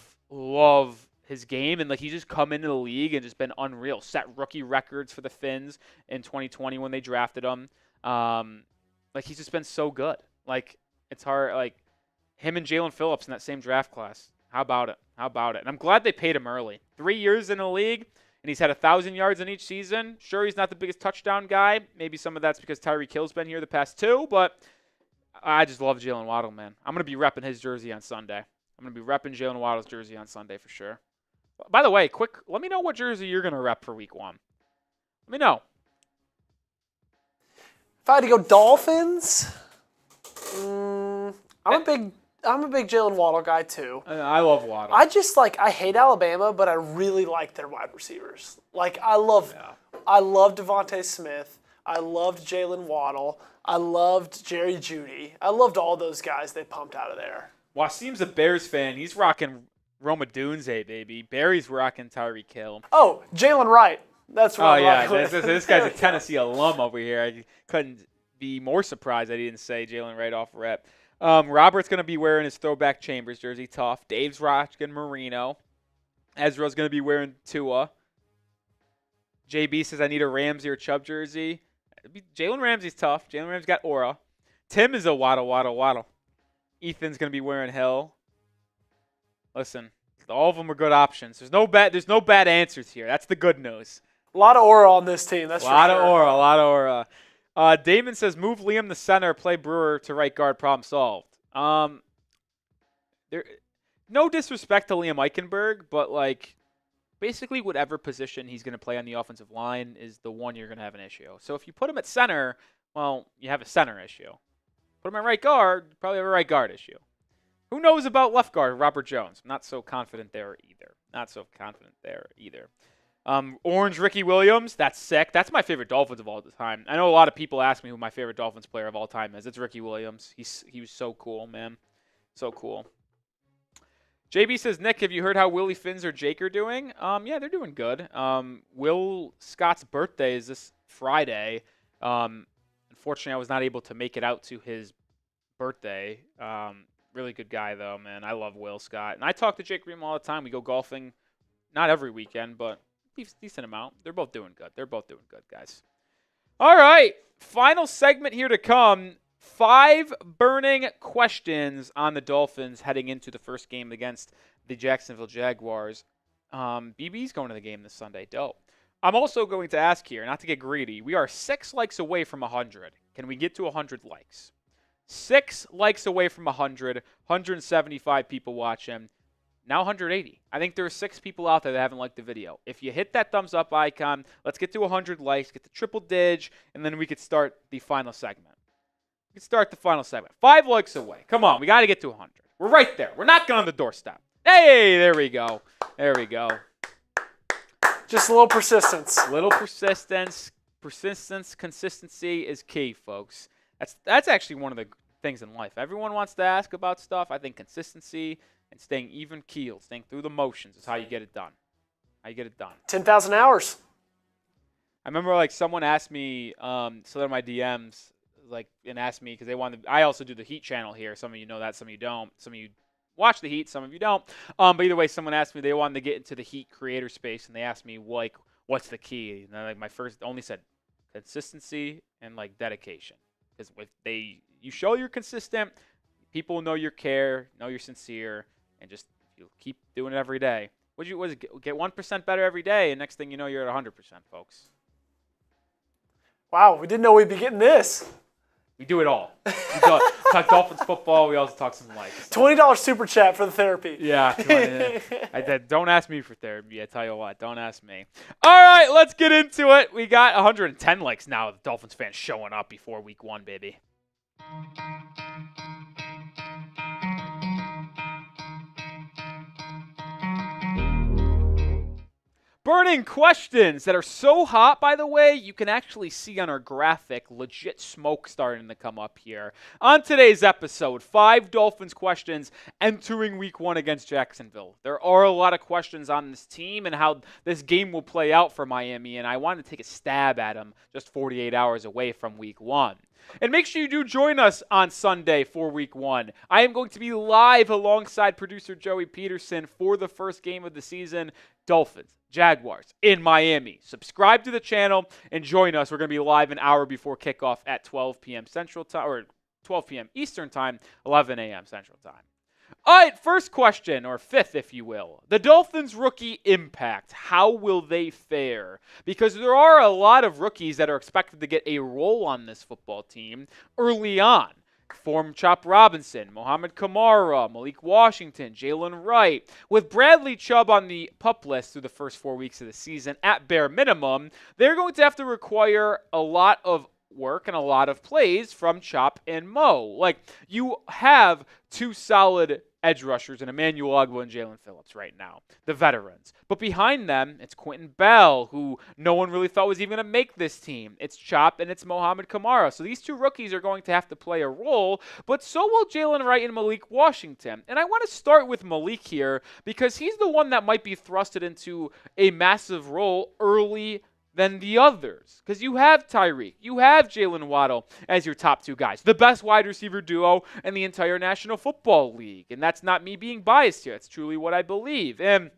his game. And, like, he's just come into the league and just been unreal. Set rookie records for the Finns in 2020 when they drafted him. Like, he's just been so good. Like, it's hard. Like, him and Jalen Phillips in that same draft class. How about it? And I'm glad they paid him early. 3 years in the league. And he's had 1,000 yards in each season. Sure, he's not the biggest touchdown guy. Maybe some of that's because Tyreek Hill's been here the past 2. But I just love Jaylen Waddle, man. I'm going to be repping his jersey on Sunday. I'm going to be repping Jaylen Waddle's jersey on Sunday for sure. By the way, let me know what jersey you're going to rep for week 1. Let me know. If I had to go Dolphins, I'm a big Jalen Waddle guy too. I love Waddle. I hate Alabama, but I really like their wide receivers. Like I love Devontae Smith. I loved Jalen Waddle. I loved Jerry Jeudy. I loved all those guys they pumped out of there. Wasim's a Bears fan. He's rocking Roma Dunze, baby. Barry's rocking Tyreek Hill. Oh, Jalen Wright. That's right. Oh, yeah. This guy's a Tennessee alum over here. I couldn't be more surprised I didn't say Jalen Wright off rep. Robert's going to be wearing his throwback Chambers jersey, tough. Dave's rocking Marino. Ezra's going to be wearing Tua. JB says, I need a Ramsey or Chubb jersey. Jalen Ramsey's tough. Jalen Ramsey's got aura. Tim is a Waddle. Ethan's going to be wearing Hill. Listen, all of them are good options. There's no bad answers here. That's the good news. A lot of aura on this team. That's a lot of aura. Damon says, move Liam to center, play Brewer to right guard, problem solved. No disrespect to Liam Eichenberg, but like basically whatever position he's going to play on the offensive line is the one you're going to have an issue. So if you put him at center, well, you have a center issue. Put him at right guard, you probably have a right guard issue. Who knows about left guard, Robert Jones? I'm not so confident there either. Orange Ricky Williams, that's sick. That's my favorite Dolphins of all the time. I know a lot of people ask me who my favorite Dolphins player of all time is. It's Ricky Williams. He was so cool, man. So cool. JB says, Nick, have you heard how Willie Finns or Jake are doing? Yeah, they're doing good. Will Scott's birthday is this Friday. Unfortunately, I was not able to make it out to his birthday. Really good guy, though, man. I love Will Scott. And I talk to Jake Green all the time. We go golfing, not every weekend, but decent amount. They're both doing good. Guys. All right. Final segment here to come. 5 burning questions on the Dolphins heading into the first game against the Jacksonville Jaguars. BB's going to the game this Sunday. Dope. I'm also going to ask here, not to get greedy, we are 6 likes away from 100. Can we get to 100 likes? 6 likes away from 100. 175 people watching. Now 180. I think there are 6 people out there that haven't liked the video. If you hit that thumbs up icon, let's get to 100 likes, get the triple dig, and then we could start the final segment. 5 likes away. Come on, we got to get to 100. We're right there. We're not going on the doorstep. Hey, there we go. Just a little persistence. Persistence, consistency is key, folks. That's actually one of the things in life. Everyone wants to ask about stuff. I think consistency and staying even keeled, staying through the motions is how you get it done. 10,000 hours. I remember someone asked me, slid in my DMs, and asked me because they wanted. I also do the Heat channel here. Some of you know that, some of you don't. Some of you watch the Heat, some of you don't. But either way, someone asked me they wanted to get into the Heat creator space, and they asked me what's the key? And I my first only said consistency and dedication, because if you show you're consistent, people know you care, know you're sincere, and just you keep doing it every day. Get 1% better every day, and next thing you know, you're at 100%, folks. Wow, we didn't know we'd be getting this. We do it all. We talk Dolphins football. We also talk some life. So. $20 super chat for the therapy. Yeah. Don't ask me for therapy. I tell you what. Don't ask me. All right, let's get into it. We got 110 likes now. The Dolphins fans showing up before week 1, baby. Burning questions that are so hot, by the way, you can actually see on our graphic legit smoke starting to come up here. On today's episode, 5 Dolphins questions entering week 1 against Jacksonville. There are a lot of questions on this team and how this game will play out for Miami, and I wanted to take a stab at them just 48 hours away from week 1. And make sure you do join us on Sunday for week 1. I am going to be live alongside producer Joey Peterson for the first game of the season, Dolphins, Jaguars in Miami. Subscribe to the channel and join us. We're going to be live an hour before kickoff at 12 p.m. Central Time, or 12 p.m. Eastern Time, 11 a.m. Central Time. All right, first question, or fifth, if you will. The Dolphins' rookie impact. How will they fare? Because there are a lot of rookies that are expected to get a role on this football team early on. Form Chop Robinson, Mohamed Kamara, Malik Washington, Jalen Wright. With Bradley Chubb on the PUP list through the first 4 weeks of the season, at bare minimum, they're going to have to require a lot of work and a lot of plays from Chop and Mo. You have 2 solid edge rushers in Emmanuel Ogbah and Jalen Phillips right now, the veterans. But behind them, it's Quentin Bell, who no one really thought was even going to make this team. It's Chop and it's Mohamed Kamara. So these 2 rookies are going to have to play a role, but so will Jalen Wright and Malik Washington. And I want to start with Malik here because he's the one that might be thrusted into a massive role early than the others. Because you have Tyreek, you have Jaylen Waddle as your top 2 guys. The best wide receiver duo in the entire National Football League. And that's not me being biased here. It's truly what I believe. And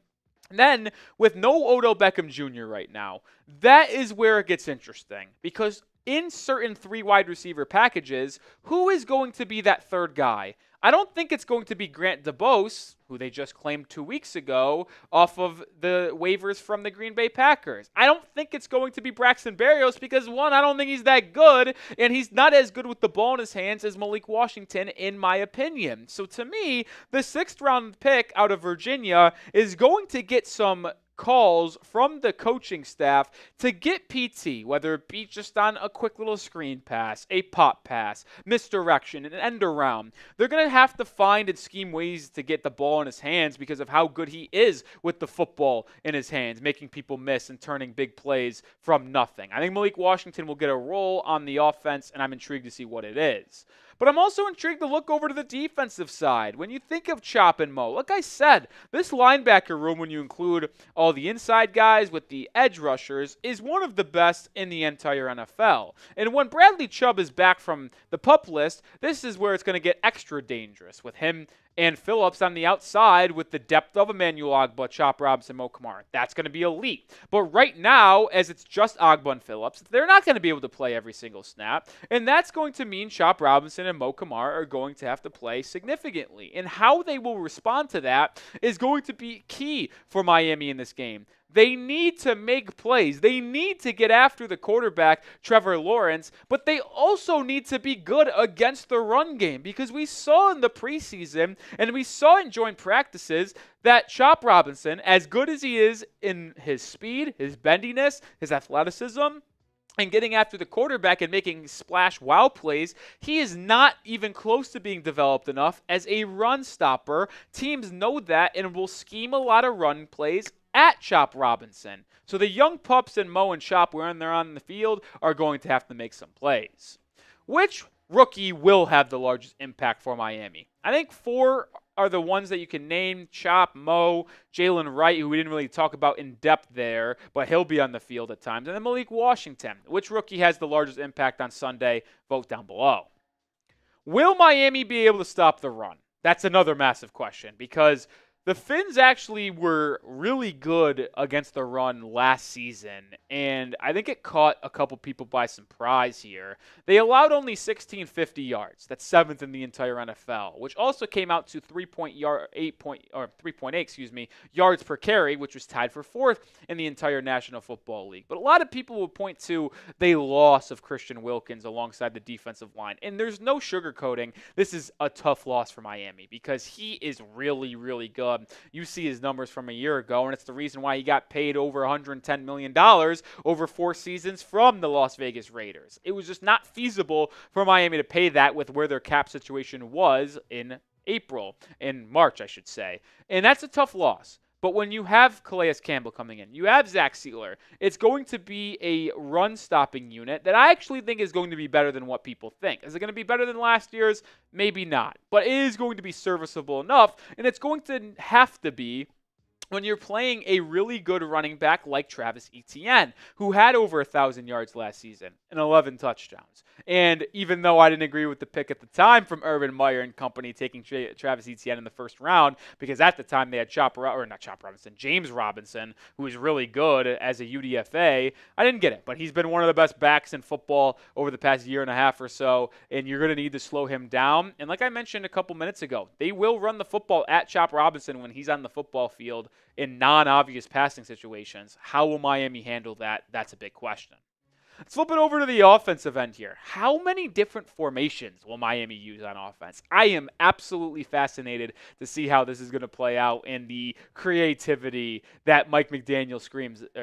then, with no Odell Beckham Jr. right now, that is where it gets interesting. Because in certain 3 wide receiver packages, who is going to be that third guy? I don't think it's going to be Grant DeBose, who they just claimed 2 weeks ago off of the waivers from the Green Bay Packers. I don't think it's going to be Braxton Berrios because, 1, I don't think he's that good, and he's not as good with the ball in his hands as Malik Washington, in my opinion. So to me, the 6th-round pick out of Virginia is going to get some calls from the coaching staff to get PT, whether it be just on a quick little screen pass, a pop pass, misdirection, an end around. They're going to have to find and scheme ways to get the ball in his hands because of how good he is with the football in his hands, making people miss and turning big plays from nothing. I think Malik Washington will get a role on the offense, and I'm intrigued to see what it is. But I'm also intrigued to look over to the defensive side. When you think of Chop and Mo, like I said, this linebacker room, when you include all the inside guys with the edge rushers, is one of the best in the entire NFL. And when Bradley Chubb is back from the PUP list, this is where it's going to get extra dangerous with him and Phillips on the outside with the depth of Emmanuel Ogbah, Chop Robinson, Mo Kamara. That's going to be elite. But right now, as it's just Ogbah and Phillips, they're not going to be able to play every single snap. And that's going to mean Chop Robinson and Mo Kamara are going to have to play significantly. And how they will respond to that is going to be key for Miami in this game. They need to make plays. They need to get after the quarterback, Trevor Lawrence, but they also need to be good against the run game because we saw in the preseason and we saw in joint practices that Chop Robinson, as good as he is in his speed, his bendiness, his athleticism, and getting after the quarterback and making splash wow plays, he is not even close to being developed enough as a run stopper. Teams know that and will scheme a lot of run plays at Chop Robinson. So the young pups and Mo and Chop, when they're on the field, are going to have to make some plays. Which rookie will have the largest impact for Miami. I think 4 are the ones that you can name: Chop, Mo, Jalen Wright, who we didn't really talk about in depth there, but he'll be on the field at times, and then Malik Washington. Which rookie has the largest impact on Sunday? Vote down below. Will Miami be able to stop the run? That's another massive question, because the Fins actually were really good against the run last season, and I think it caught a couple people by surprise here. They allowed only 1,650 yards. That's 7th in the entire NFL, which also came out to 3.8 yards per carry, which was tied for 4th in the entire National Football League. But a lot of people will point to the loss of Christian Wilkins alongside the defensive line, and there's no sugarcoating. This is a tough loss for Miami because he is really, really good. You see his numbers from a year ago, and it's the reason why he got paid over $110 million over 4 seasons from the Las Vegas Raiders. It was just not feasible for Miami to pay that with where their cap situation was in March, I should say. And that's a tough loss. But when you have Calais Campbell coming in, you have Zach Sealer, it's going to be a run-stopping unit that I actually think is going to be better than what people think. Is it going to be better than last year's? Maybe not. But it is going to be serviceable enough, and it's going to have to be when you're playing a really good running back like Travis Etienne, who had over 1,000 yards last season and 11 touchdowns. And even though I didn't agree with the pick at the time from Urban Meyer and company taking Travis Etienne in the first round, because at the time they had James Robinson, who was really good as a UDFA, I didn't get it. But he's been one of the best backs in football over the past year and a half or so, and you're going to need to slow him down. And like I mentioned a couple minutes ago, they will run the football at Chop Robinson when he's on the football field in non-obvious passing situations. How will Miami handle that? That's a big question. Let's flip it over to the offensive end here. How many different formations will Miami use on offense? I am absolutely fascinated to see how this is going to play out and the creativity that Mike McDaniel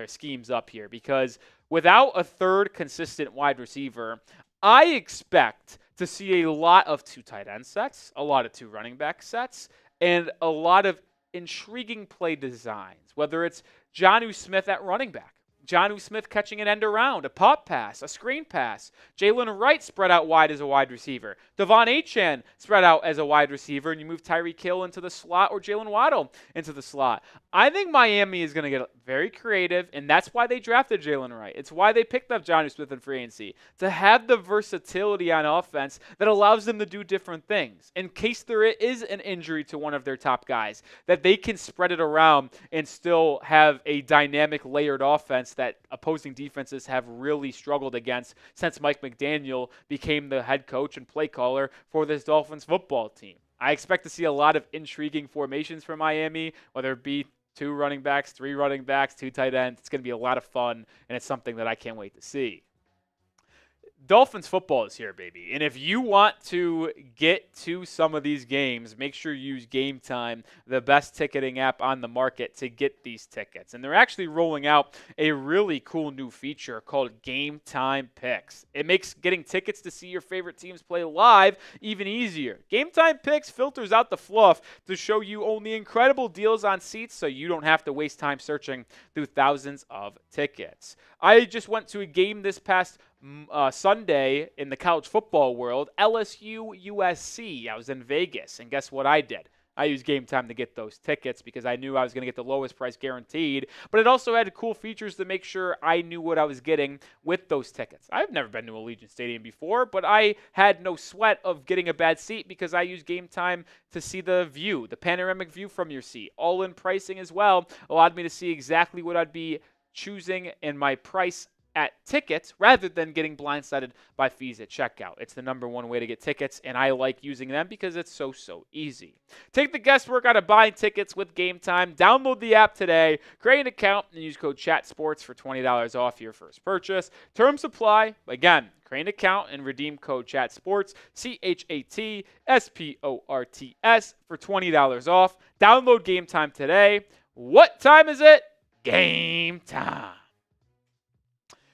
schemes up here, because without a third consistent wide receiver, I expect to see a lot of 2 tight end sets, a lot of 2 running back sets, and a lot of intriguing play designs, whether it's Jonnu Smith at running back, Jonnu Smith catching an end around, a pop pass, a screen pass, Jalen Wright spread out wide as a wide receiver, Devon Achane spread out as a wide receiver, and you move Tyreek Hill into the slot or Jaylen Waddle into the slot. I think Miami is going to get very creative, and that's why they drafted Jalen Wright. It's why they picked up Jonnu Smith in free agency, to have the versatility on offense that allows them to do different things. In case there is an injury to one of their top guys, that they can spread it around and still have a dynamic, layered offense that opposing defenses have really struggled against since Mike McDaniel became the head coach and play caller for this Dolphins football team. I expect to see a lot of intriguing formations for Miami, whether it be 2 running backs, 3 running backs, 2 tight ends. It's going to be a lot of fun, and it's something that I can't wait to see. Dolphins football is here, baby. And if you want to get to some of these games, make sure you use Game Time, the best ticketing app on the market, to get these tickets. And they're actually rolling out a really cool new feature called Game Time Picks. It makes getting tickets to see your favorite teams play live even easier. Game Time Picks filters out the fluff to show you only incredible deals on seats so you don't have to waste time searching through thousands of tickets. I just went to a game this past Sunday in the college football world, LSU USC. I was in Vegas, and guess what I did? I used Game Time to get those tickets because I knew I was going to get the lowest price guaranteed, but it also had cool features to make sure I knew what I was getting with those tickets. I've never been to Allegiant Stadium before, but I had no sweat of getting a bad seat because I used Game Time to see the view, the panoramic view from your seat. All-in pricing as well allowed me to see exactly what I'd be choosing and my price at tickets rather than getting blindsided by fees at checkout. It's the #1 way to get tickets, and I like using them because it's so easy. Take the guesswork out of buying tickets with Game Time. Download the app today, create an account, and use code CHATSPORTS for $20 off your first purchase. Terms apply. Again, create an account and redeem code CHATSPORTS, CHATSPORTS, for $20 off. Download Game Time today. What time is it? Game time.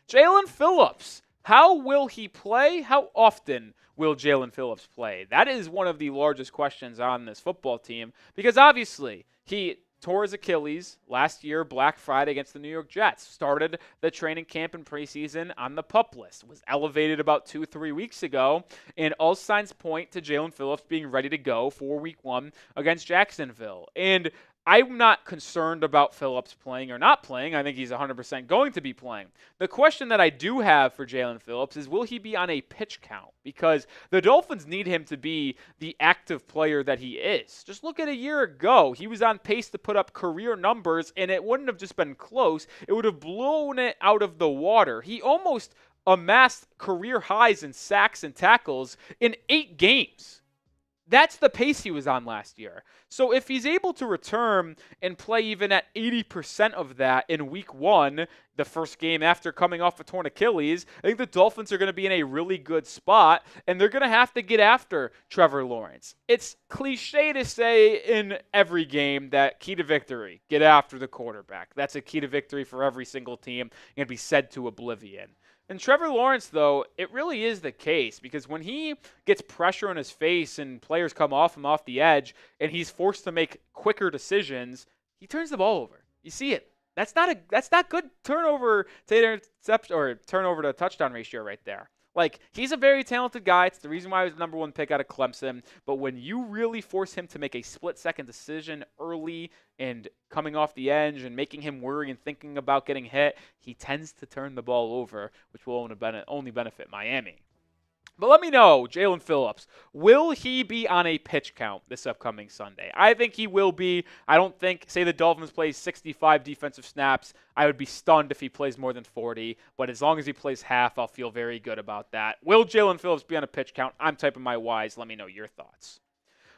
Jaelan Phillips, how will he play? How often will Jaelan Phillips play? That is one of the largest questions on this football team because obviously he tore his Achilles last year, Black Friday against the New York Jets. Started the training camp and preseason on the PUP list. Was elevated about 2-3 weeks ago. And all signs point to Jalen Phillips being ready to go for week 1 against Jacksonville. And I'm not concerned about Phillips playing or not playing. I think he's 100% going to be playing. The question that I do have for Jalen Phillips is, will he be on a pitch count? Because the Dolphins need him to be the active player that he is. Just look at a year ago. He was on pace to put up career numbers, and it wouldn't have just been close. It would have blown it out of the water. He almost amassed career highs in sacks and tackles in 8 games. That's the pace he was on last year. So if he's able to return and play even at 80% of that in week 1, the first game after coming off a torn Achilles, I think the Dolphins are going to be in a really good spot, and they're going to have to get after Trevor Lawrence. It's cliche to say in every game that key to victory, get after the quarterback. That's a key to victory for every single team and be said to oblivion. And Trevor Lawrence, though, it really is the case, because when he gets pressure on his face and players come off him off the edge and he's forced to make quicker decisions, he turns the ball over. You see it. That's not good turnover to interception or turnover to touchdown ratio right there. Like, he's a very talented guy. It's the reason why he was the #1 pick out of Clemson. But when you really force him to make a split-second decision early and coming off the edge and making him worry and thinking about getting hit, he tends to turn the ball over, which will only benefit Miami. But let me know, Jalen Phillips, will he be on a pitch count this upcoming Sunday? I think he will be. I don't think, say the Dolphins play 65 defensive snaps, I would be stunned if he plays more than 40. But as long as he plays half, I'll feel very good about that. Will Jalen Phillips be on a pitch count? I'm typing my Y's. Let me know your thoughts.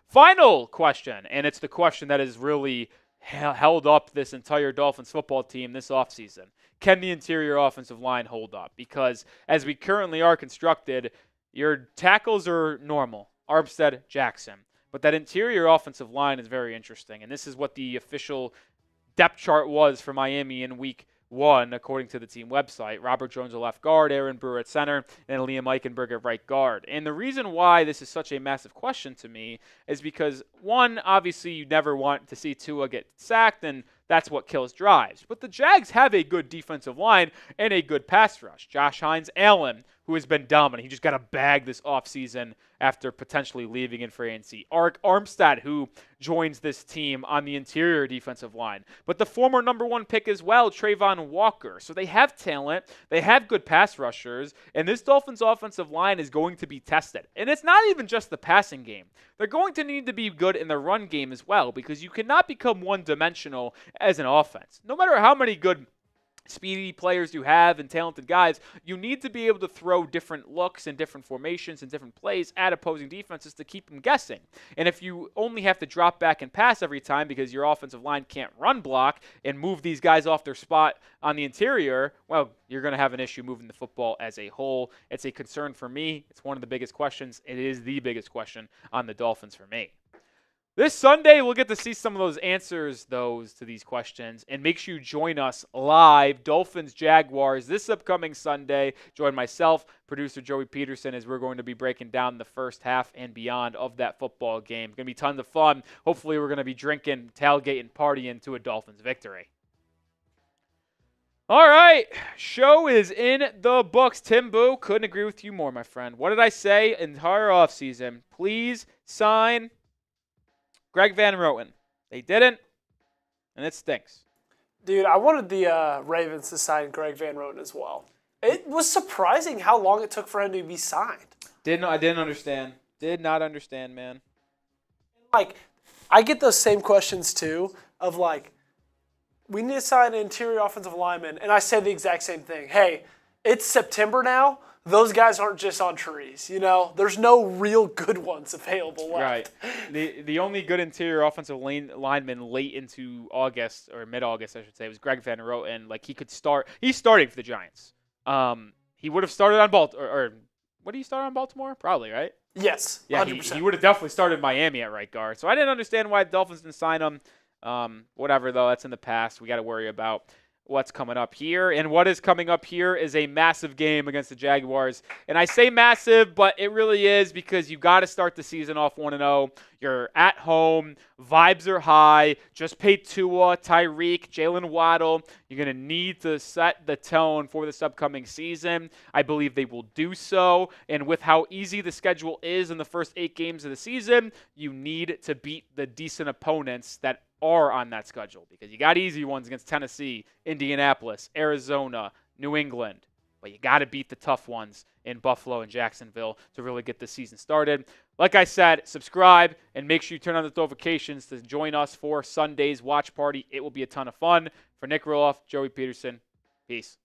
Final question, and it's the question that has really held up this entire Dolphins football team this offseason. Can the interior offensive line hold up? Because as we currently are constructed, your tackles are normal, Armstead, Jackson. But that interior offensive line is very interesting. And this is what the official depth chart was for Miami in week 1, according to the team website. Robert Jones at left guard, Aaron Brewer at center, and Liam Eichenberg at right guard. And the reason why this is such a massive question to me is because, one, obviously you never want to see Tua get sacked, and that's what kills drives. But the Jags have a good defensive line and a good pass rush. Josh Hines, Allen, who has been dominant. He just got a bag this offseason after potentially leaving in free agency. Armstead, who joins this team on the interior defensive line. But the former #1 pick as well, Trayvon Walker. So they have talent. They have good pass rushers. And this Dolphins offensive line is going to be tested. And it's not even just the passing game. They're going to need to be good in the run game as well, because you cannot become one-dimensional as an offense. No matter how many good speedy players you have and talented guys, you need to be able to throw different looks and different formations and different plays at opposing defenses to keep them guessing. And if you only have to drop back and pass every time because your offensive line can't run block and move these guys off their spot on the interior, well, you're going to have an issue moving the football as a whole. It's a concern for me. It's one of the biggest questions. It is the biggest question on the Dolphins for me. This Sunday, we'll get to see some of those answers, to these questions. And make sure you join us live, Dolphins-Jaguars, this upcoming Sunday. Join myself, producer Joey Peterson, as we're going to be breaking down the first half and beyond of that football game. It's going to be tons of fun. Hopefully, we're going to be drinking, tailgating, partying to a Dolphins victory. All right, show is in the books. Tim Boo, couldn't agree with you more, my friend. What did I say entire offseason? Please sign Greg Van Roten. They didn't, and it stinks. Dude, I wanted the Ravens to sign Greg Van Roten as well. It was surprising how long it took for him to be signed. I didn't understand. Did not understand, man. Like, I get those same questions too of like, we need to sign an interior offensive lineman, and I say the exact same thing. Hey, it's September now. Those guys aren't just on trees, There's no real good ones available left. Right. The only good interior offensive lineman late into August, or mid-August, I should say, was Greg Van Roten. Like, he could start. He's starting for the Giants. He would have started on Baltimore. Or what did he start on Baltimore? Probably, right? Yes, yeah, 100%. He would have definitely started Miami at right guard. So I didn't understand why the Dolphins didn't sign him. Whatever, though, that's in the past. We got to worry about. what's coming up here. And what is coming up here is a massive game against the Jaguars. And I say massive, but it really is because you got to start the season off 1-0. You're at home. Vibes are high. Just pay Tua, Tyreek, Jaylen Waddle. You're going to need to set the tone for this upcoming season. I believe they will do so. And with how easy the schedule is in the first 8 games of the season, you need to beat the decent opponents that are on that schedule, because you got easy ones against Tennessee, Indianapolis, Arizona, New England, but you got to beat the tough ones in Buffalo and Jacksonville to really get the season started. Like I said, subscribe and make sure you turn on the notifications to join us for Sunday's watch party. It will be a ton of fun. For Nick Roloff, Joey Peterson, peace.